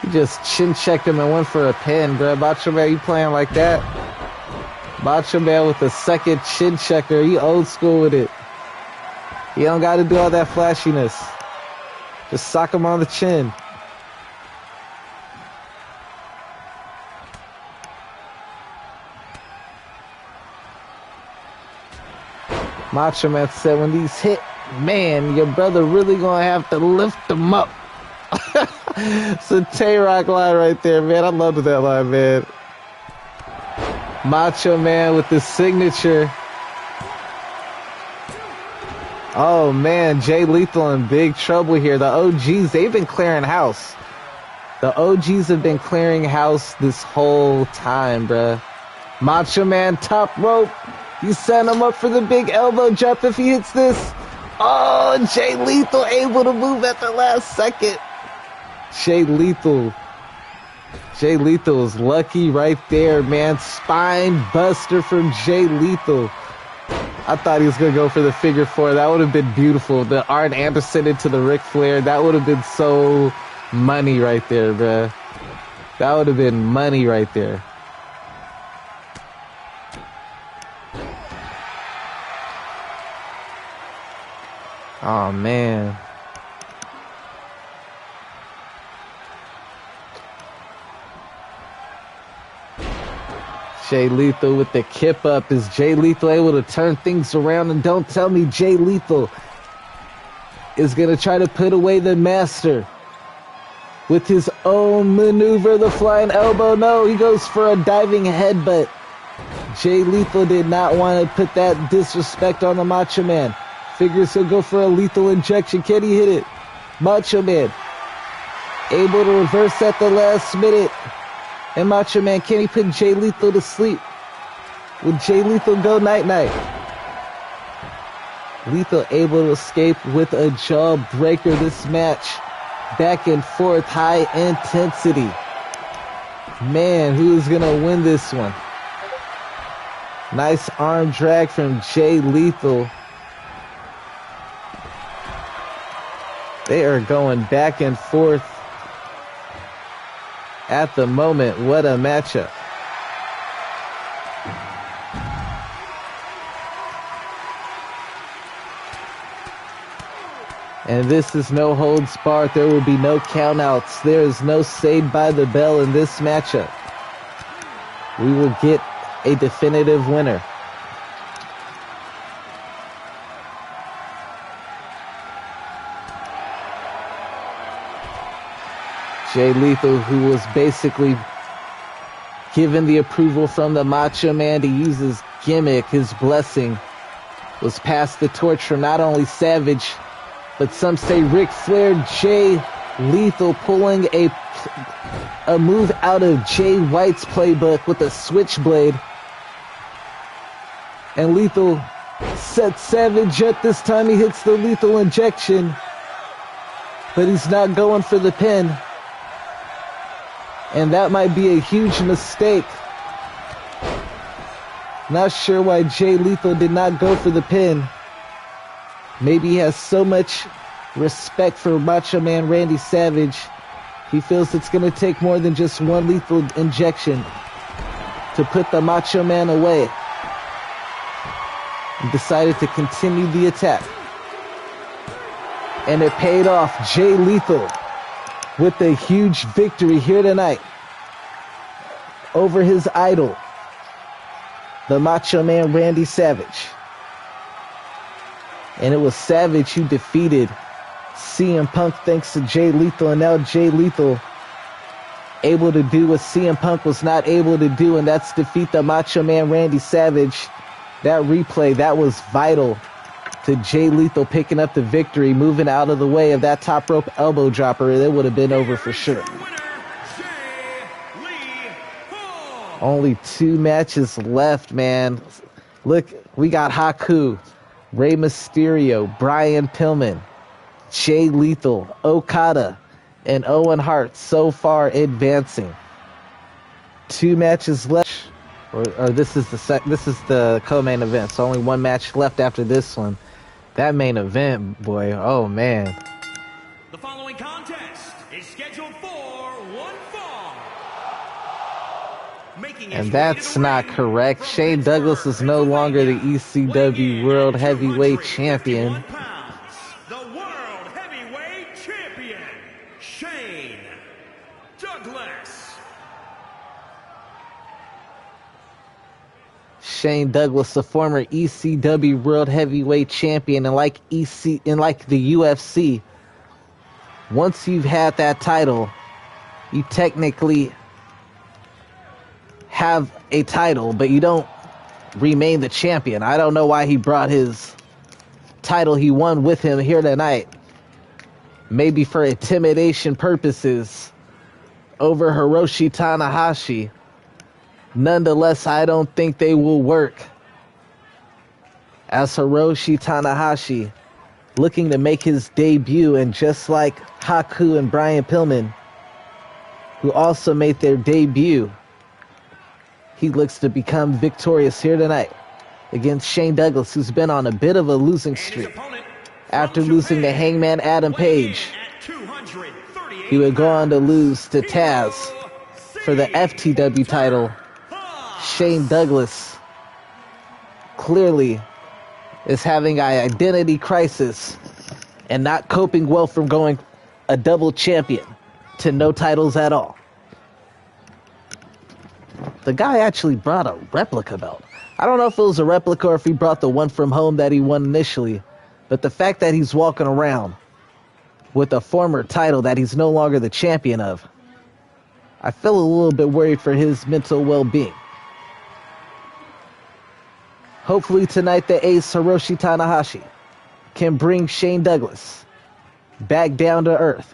He just chin-checked him and went for a pin, bro. Macho Man, you playing like that? Macho Man with the second chin checker. He old school with it. He don't got to do all that flashiness. Just sock him on the chin. Macho Man said when these hit, man, your brother really gonna have to lift them up. It's a Tay-Rock line right there, man. I loved that line, man. Macho Man with the signature. Oh, man, Jay Lethal in big trouble here. The OGs, they've been clearing house. The OGs have been clearing house this whole time, bruh. Macho Man top rope. You set him up for the big elbow drop if he hits this. Oh, Jay Lethal able to move at the last second. Jay Lethal is lucky right there, man. Spine buster from Jay Lethal. I thought he was going to go for the figure four. That would have been beautiful. The Arn Anderson into the Ric Flair. That would have been so money right there, bruh. That would have been money right there. Oh, man. Jay Lethal with the kip up. Is Jay Lethal able to turn things around? And don't tell me Jay Lethal is going to try to put away the master with his own maneuver, the flying elbow. No, he goes for a diving headbutt. Jay Lethal did not want to put that disrespect on the Macho Man. Figures he'll go for a lethal injection. Can he hit it? Macho Man able to reverse at the last minute. And Macho Man, can he put Jay Lethal to sleep? Will Jay Lethal go night-night? Lethal able to escape with a jawbreaker. This match, back and forth, high intensity. Man, who is going to win this one? Nice arm drag from Jay Lethal. They are going back and forth at the moment. What a matchup. And this is no holds barred. There will be no countouts. There is no saved by the bell in this matchup. We will get a definitive winner. Jay Lethal, who was basically given the approval from the Macho Man to use his gimmick, his blessing, was passed the torch from not only Savage, but some say Ric Flair. Jay Lethal pulling a move out of Jay White's playbook with a switchblade. And Lethal sets Savage up. This time he hits the lethal injection, but he's not going for the pin. And that might be a huge mistake. Not sure why Jay Lethal did not go for the pin. Maybe he has so much respect for Macho Man Randy Savage. He feels it's going to take more than just one lethal injection to put the Macho Man away. And decided to continue the attack. And it paid off. Jay Lethal with a huge victory here tonight over his idol, the Macho Man Randy Savage. And it was Savage who defeated CM Punk thanks to Jay Lethal, and now Jay Lethal able to do what CM Punk was not able to do, and that's defeat the Macho Man Randy Savage. That replay, that was vital to Jay Lethal picking up the victory, moving out of the way of that top rope elbow dropper. It would have been over for sure. Only 2 matches left, man. Look, we got Haku, Rey Mysterio, Brian Pillman, Jay Lethal, Okada, and Owen Hart so far advancing. 2 matches left. Or this is the co-main event, so only 1 match left after this one. That main event, boy, oh man. The following contest is scheduled for 1 fall. And that's not correct. Shane Douglas is no longer the ECW World Heavyweight Champion. The World Heavyweight Champion, Shane Douglas. Shane Douglas, the former ECW World Heavyweight Champion, and like the UFC, once you've had that title, you technically have a title, but you don't remain the champion. I don't know why he brought his title he won with him here tonight. Maybe for intimidation purposes over Hiroshi Tanahashi. Nonetheless, I don't think they will work, as Hiroshi Tanahashi looking to make his debut, and just like Haku and Brian Pillman, who also made their debut, he looks to become victorious here tonight against Shane Douglas, who's been on a bit of a losing streak. After losing to Hangman Adam Page, he would go on to lose to Taz for the FTW title. Shane Douglas clearly is having an identity crisis and not coping well from going a double champion to no titles at all. The guy actually brought a replica belt. I don't know if it was a replica or if he brought the one from home that he won initially, but the fact that he's walking around with a former title that he's no longer the champion of, I feel a little bit worried for his mental well-being. Hopefully tonight the ace Hiroshi Tanahashi can bring Shane Douglas back down to earth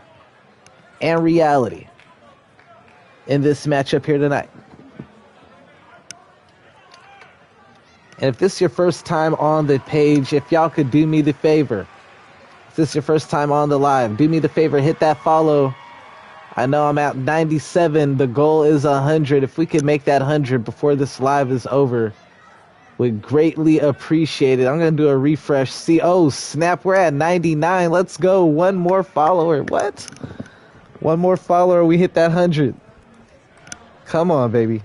and reality in this matchup here tonight. And if this is your first time on the page, if y'all could do me the favor, if this is your first time on the live, do me the favor, hit that follow. I know I'm at 97. The goal is 100. If we could make that 100 before this live is over, would greatly appreciate it. I'm going to do a refresh. See, oh, snap, we're at 99. Let's go. 1 more follower. What? 1 more follower, we hit that 100. Come on, baby.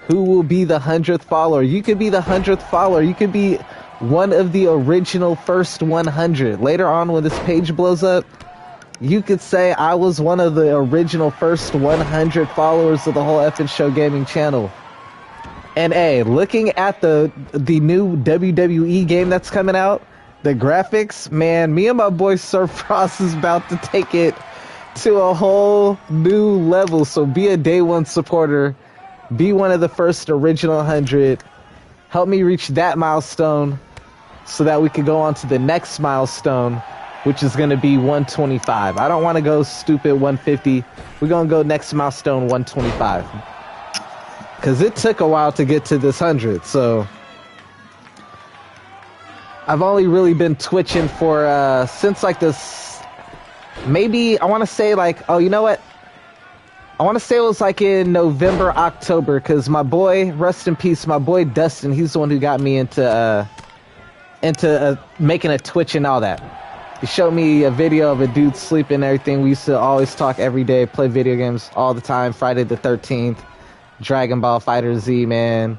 Who will be the 100th follower? You could be the 100th follower. You could be one of the original first 100. Later on, when this page blows up, you could say I was one of the original first 100 followers of the whole Effin' Show Gaming channel. And hey, looking at the new WWE game that's coming out, the graphics, man, me and my boy Sir Frost is about to take it to a whole new level. So be a day one supporter. Be one of the first original 100. Help me reach that milestone so that we could go on to the next milestone, which is going to be 125. I don't want to go stupid 150. We're going to go next milestone 125. Because it took a while to get to this 100, so I've only really been twitching for, since like this, maybe, I want to say like, oh, you know what? I want to say it was like in November, October, because my boy, rest in peace, my boy Dustin, he's the one who got me into making a Twitch and all that. He showed me a video of a dude sleeping and everything. We used to always talk every day, play video games all the time, Friday the 13th. Dragon Ball Fighter Z, man.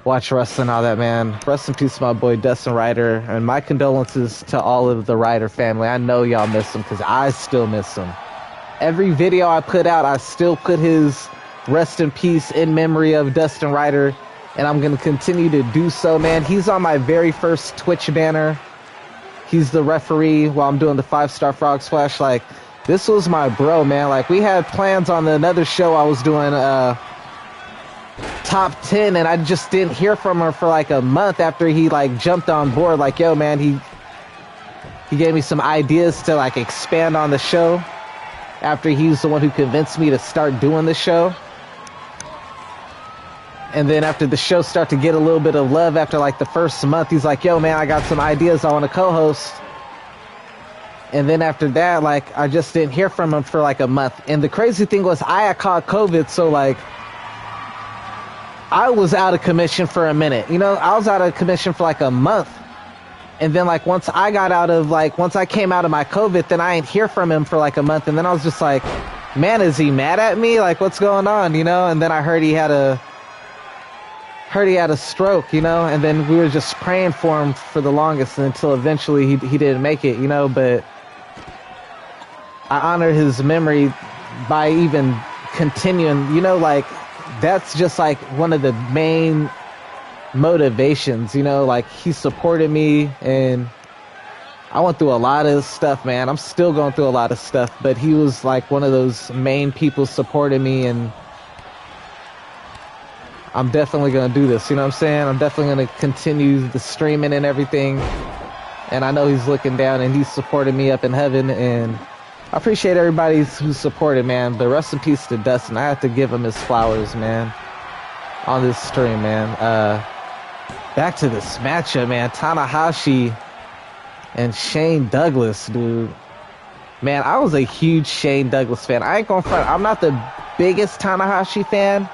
Watch wrestling, all that, man. Rest in peace, my boy Dustin Ryder. And my condolences to all of the Ryder family. I know y'all miss him because I still miss him. Every video I put out, I still put his rest in peace in memory of Dustin Ryder. And I'm going to continue to do so, man. He's on my very first Twitch banner. He's the referee while I'm doing the 5-star frog splash. Like, this was my bro, man. Like, we had plans on another show I was doing, top 10, and I just didn't hear from her for like a month after he like jumped on board. Like, yo, man, he gave me some ideas to like expand on the show after he's the one who convinced me to start doing the show. And then after the show started to get a little bit of love after like the first month, he's like, yo, man, I got some ideas I want to co-host. And then after that, like, I just didn't hear from him for like a month. And the crazy thing was I had caught COVID, so like, I was out of commission for a minute. You know, I was out of commission for like a month. And then like once I got out of like, once I came out of my COVID, then I didn't hear from him for like a month. And then I was just like, man, is he mad at me? Like, what's going on, you know? And then I heard he had a stroke, you know? And then we were just praying for him for the longest until eventually he didn't make it, you know? But I honor his memory by even continuing, you know, like, that's just like one of the main motivations, you know, like he supported me and I went through a lot of stuff, man. I'm still going through a lot of stuff, but he was like one of those main people supporting me, and I'm definitely going to do this, you know what I'm saying? I'm definitely going to continue the streaming and everything, and I know he's looking down and he's supporting me up in heaven, and I appreciate everybody who supported, man. But rest in peace to Dustin. I have to give him his flowers, man, on this stream, man. Back to this matchup, man. Tanahashi and Shane Douglas, dude. Man, I was a huge Shane Douglas fan. I ain't gonna front. I'm not the biggest Tanahashi fan,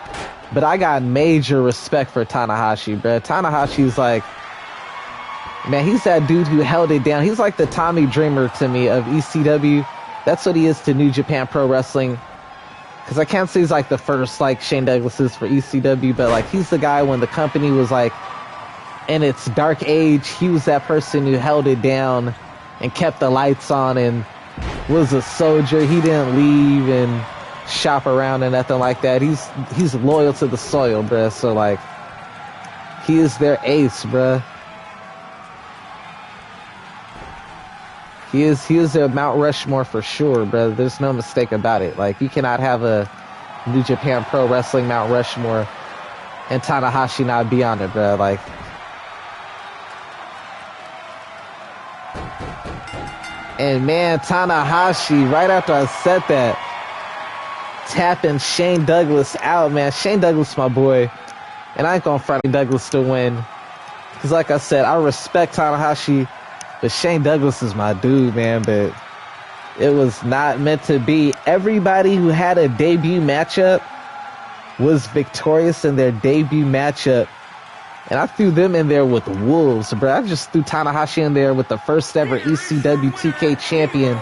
but I got major respect for Tanahashi, bro. Tanahashi's like, man, he's that dude who held it down. He's like the Tommy Dreamer to me of ECW. That's what he is to New Japan Pro Wrestling. Because I can't say he's like the first like Shane Douglas is for ECW, but like he's the guy when the company was like in its dark age, he was that person who held it down and kept the lights on and was a soldier. He didn't leave and shop around and nothing like that. He's loyal to the soil, bruh. So like, he is their ace, bruh. He is their Mount Rushmore for sure, brother. There's no mistake about it. Like, you cannot have a New Japan Pro Wrestling Mount Rushmore and Tanahashi not be on it, bro. Like, and man, Tanahashi, right after I said that, tapping Shane Douglas out, man. Shane Douglas, my boy. And I ain't gonna front Douglas to win. Because like I said, I respect Tanahashi. But Shane Douglas is my dude, man, but it was not meant to be. Everybody who had a debut matchup was victorious in their debut matchup. And I threw them in there with the Wolves, bro. I just threw Tanahashi in there with the first ever ECW 2K champion.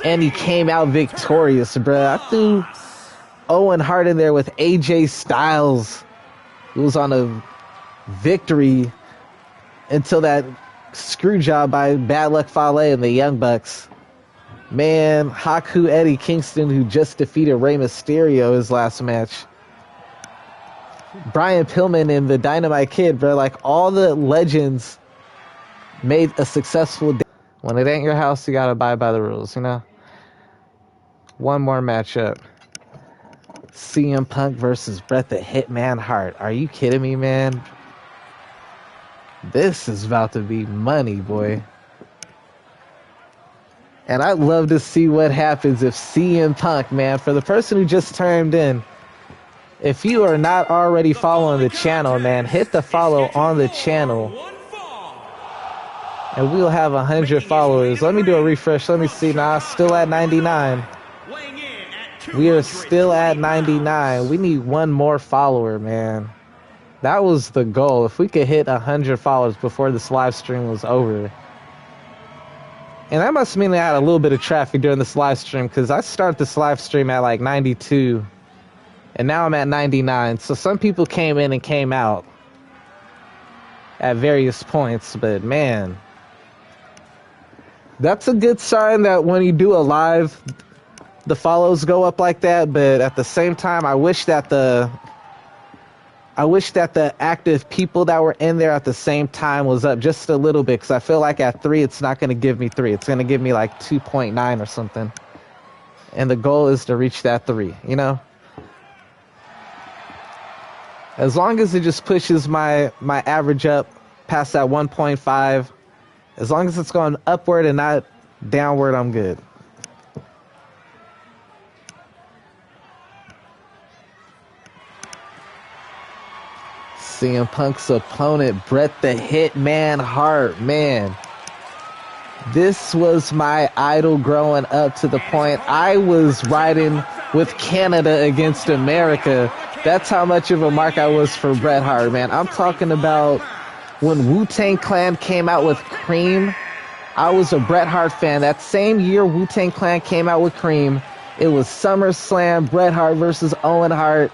And he came out victorious, bro. I threw Owen Hart in there with AJ Styles. It was on a victory until that screw job by Bad Luck Fale and the Young Bucks. Man, Haku Eddie Kingston, who just defeated Rey Mysterio his last match. Brian Pillman and the Dynamite Kid, bro. Like, all the legends made a successful day. When it ain't your house, you gotta abide by the rules, you know? One more matchup. CM Punk versus Bret the Hitman Hart. Are you kidding me, man? This is about to be money, boy. And I'd love to see what happens if CM Punk, man, for the person who just turned in, if you are not already following the channel, man, hit the follow on the channel. And we'll have 100 followers. Let me do a refresh. Let me see. Nah, still at 99. We are still at 99. We need one more follower, man. That was the goal. If we could hit 100 followers before this live stream was over. And that must mean I had a little bit of traffic during this live stream, because I started this live stream at like 92. And now I'm at 99. So some people came in and came out at various points. But man, that's a good sign that when you do a live, the follows go up like that. But at the same time, I wish that the active people that were in there at the same time was up just a little bit, because I feel like at 3 it's not going to give me 3. It's going to give me like 2.9 or something. And the goal is to reach that 3, you know? As long as it just pushes my average up past that 1.5, as long as it's going upward and not downward, I'm good. CM Punk's opponent, Bret the Hitman Hart, man. This was my idol growing up, to the point I was riding with Canada against America. That's how much of a mark I was for Bret Hart, man. I'm talking about when Wu-Tang Clan came out with Cream. I was a Bret Hart fan. That same year Wu-Tang Clan came out with Cream, it was SummerSlam, Bret Hart versus Owen Hart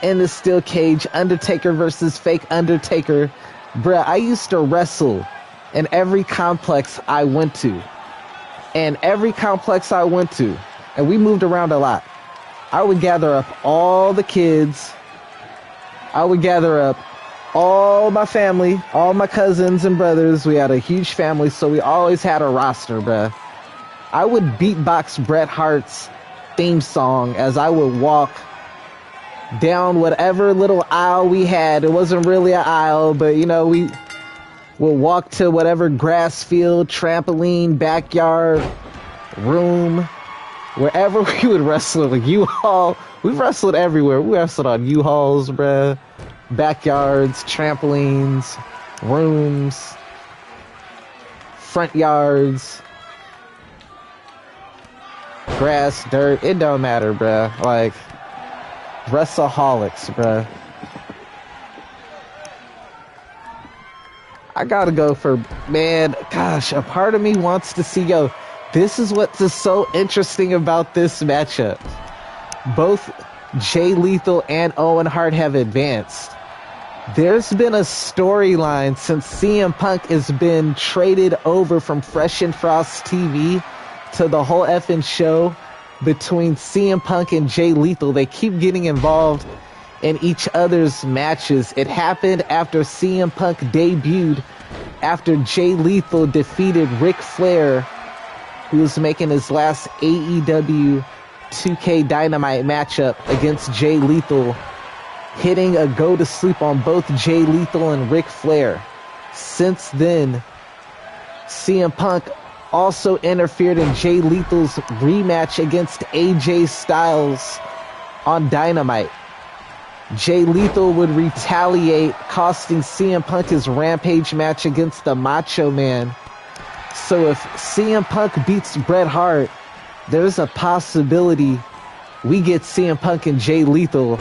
in the steel cage, Undertaker versus fake Undertaker. Bruh, I used to wrestle in every complex I went to. And we moved around a lot, I would gather up all the kids. I would gather up all my family, all my cousins and brothers. We had a huge family, so we always had a roster, bruh. I would beatbox Bret Hart's theme song as I would walk down whatever little aisle we had. It wasn't really an aisle, but you know, we would walk to whatever grass field, trampoline, backyard, room, wherever we would wrestle. Like U-Haul, we wrestled everywhere. We wrestled on U-Hauls, bruh, backyards, trampolines, rooms, front yards, grass, dirt, it don't matter, bruh. Like, Wrestleaholics, bruh. I gotta go for, man, gosh, a part of me wants to see, yo, this is what's so interesting about this matchup. Both Jay Lethal and Owen Hart have advanced. There's been a storyline since CM Punk has been traded over from Fresh and Frost TV to the whole effing show between CM Punk and Jay Lethal. They keep getting involved in each other's matches. It happened after CM Punk debuted, after Jay Lethal defeated Ric Flair, who was making his last AEW 2K Dynamite matchup against Jay Lethal, hitting a go to sleep on both Jay Lethal and Ric Flair. Since then, CM Punk also interfered in Jay Lethal's rematch against AJ Styles on Dynamite. Jay Lethal would retaliate, costing CM Punk his Rampage match against the Macho Man. So if CM Punk beats Bret Hart, there's a possibility we get CM Punk and Jay Lethal.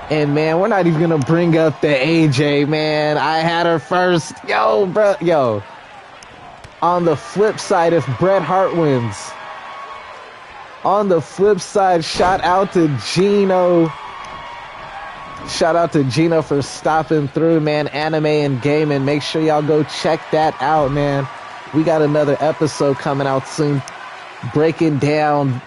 And man, we're not even gonna bring up the AJ, man. I had her first. Yo, bro, yo. On the flip side, if Bret Hart wins, on the flip side, shout out to Gino. Shout out to Gino for stopping through, man. Anime and gaming. Make sure y'all go check that out, man. We got another episode coming out soon, breaking down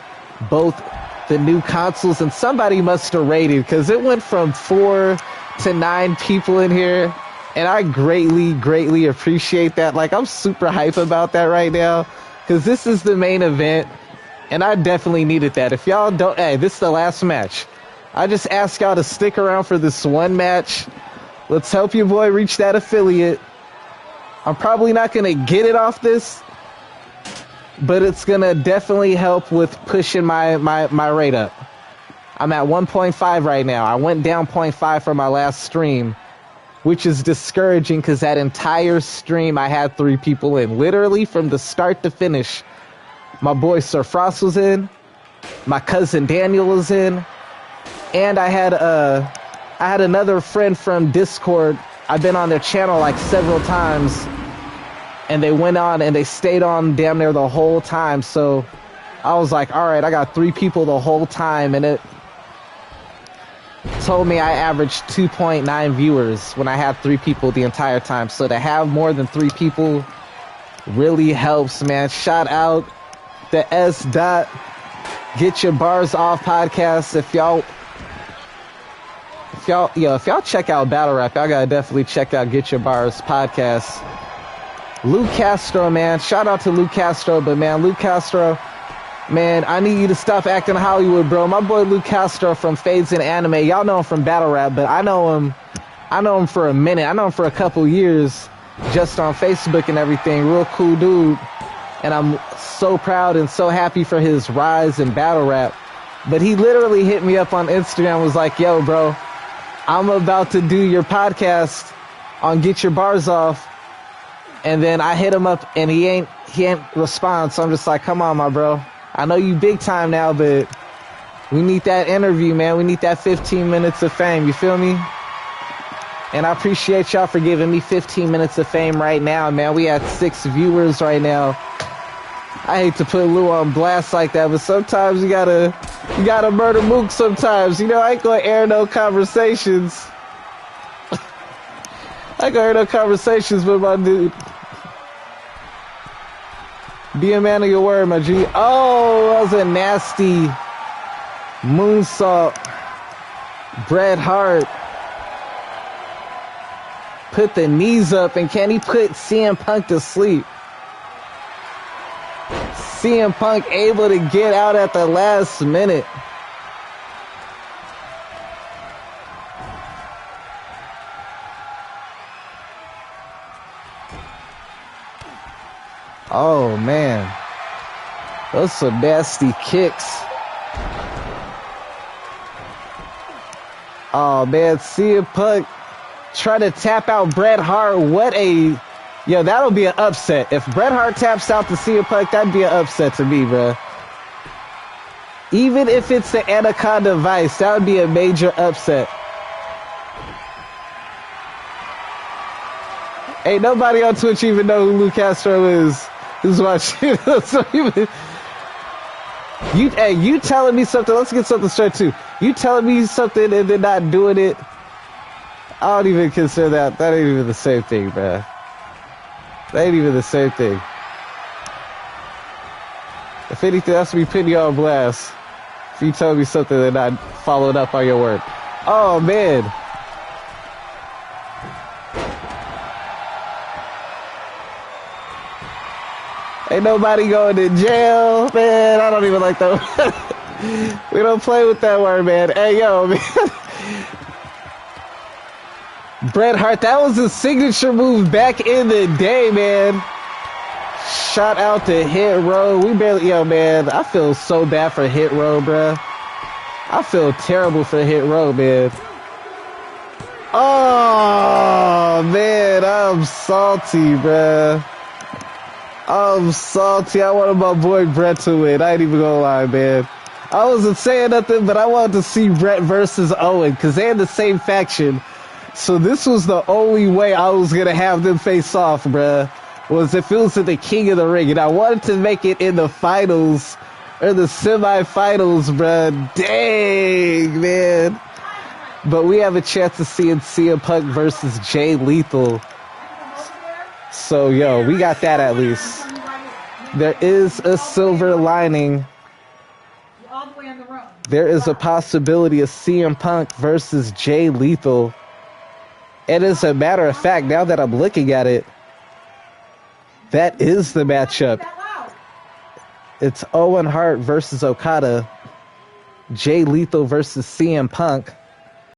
both the new consoles, and somebody must have rated, because it went from 4 to 9 people in here, and I greatly appreciate that. Like, I'm super hype about that right now, because this is the main event, and I definitely needed that. If y'all don't, hey, this is the last match. I just ask y'all to stick around for this one match. Let's help your boy reach that affiliate. I'm probably not going to get it off this, but it's going to definitely help with pushing my rate up. I'm at 1.5 right now. I went down 0.5 from my last stream, which is discouraging because that entire stream I had 3 people in. Literally from the start to finish. My boy Sir Frost was in. My cousin Daniel was in. And I had another friend from Discord. I've been on their channel like several times. And they went on and they stayed on damn near the whole time. So I was like, all right, I got 3 people the whole time. And it told me I averaged 2.9 viewers when I had 3 people the entire time. So to have more than 3 people really helps, man. Shout out the S. Get Your Bars Off podcast. If y'all check out Battle Rap, y'all gotta definitely check out Get Your Bars podcast. Luke Castro, man. Shout out to Luke Castro, but man, Luke Castro, man, I need you to stop acting Hollywood, bro. My boy Luke Castro from Fades in Anime. Y'all know him from Battle Rap, but I know him for a minute. I know him for a couple years just on Facebook and everything. Real cool dude. And I'm so proud and so happy for his rise in Battle Rap. But he literally hit me up on Instagram, was like, yo, bro, I'm about to do your podcast on Get Your Bars Off. And then I hit him up and he ain't respond. So I'm just like, come on, my bro. I know you big time now, but we need that interview, man. We need that 15 minutes of fame. You feel me? And I appreciate y'all for giving me 15 minutes of fame right now, man. We had 6 viewers right now. I hate to put Lou on blast like that, but sometimes you gotta murder Mook sometimes. You know, I ain't gonna air no conversations. I ain't gonna air no conversations with my dude. Be a man of your word, my G. Oh, that was a nasty moonsault. Bret Hart put the knees up, and can he put CM Punk to sleep? CM Punk able to get out at the last minute. Oh, man. Those some nasty kicks. Oh, man. CM Punk trying to tap out Bret Hart. Yo, that'll be an upset. If Bret Hart taps out to CM Punk, that'd be an upset to me, bro. Even if it's the Anaconda Vice, that would be a major upset. Ain't nobody on Twitch even know who Luke Castro is. Who's watching? You telling me something? Let's get something straight too. You telling me something and then not doing it? I don't even consider that. That ain't even the same thing, bro. That ain't even the same thing. If anything, that's me putting you on blast. If you tell me something and not following up on your word. Oh, man. Ain't nobody going to jail, man. I don't even like that. We don't play with that word, man. Hey, yo, man. Bret Hart, that was a signature move back in the day, man. Shout out to Hit Row. Yo, man, I feel so bad for Hit Row, bruh. I feel terrible for Hit Row, man. Oh, man, I'm salty, bruh. I'm salty. I wanted my boy Bret to win. I ain't even gonna lie, man. I wasn't saying nothing, but I wanted to see Bret versus Owen because they had the same faction. So this was the only way I was going to have them face off, bruh, was if it was in the King of the Ring. And I wanted to make it in the finals or the semifinals, bruh. Dang, man. But we have a chance to see CM Punk versus Jay Lethal. So, yo, we got that at least. There is a silver lining. There is a possibility of CM Punk versus Jay Lethal. And as a matter of fact, now that I'm looking at it, that is the matchup. It's Owen Hart versus Okada. Jay Lethal versus CM Punk.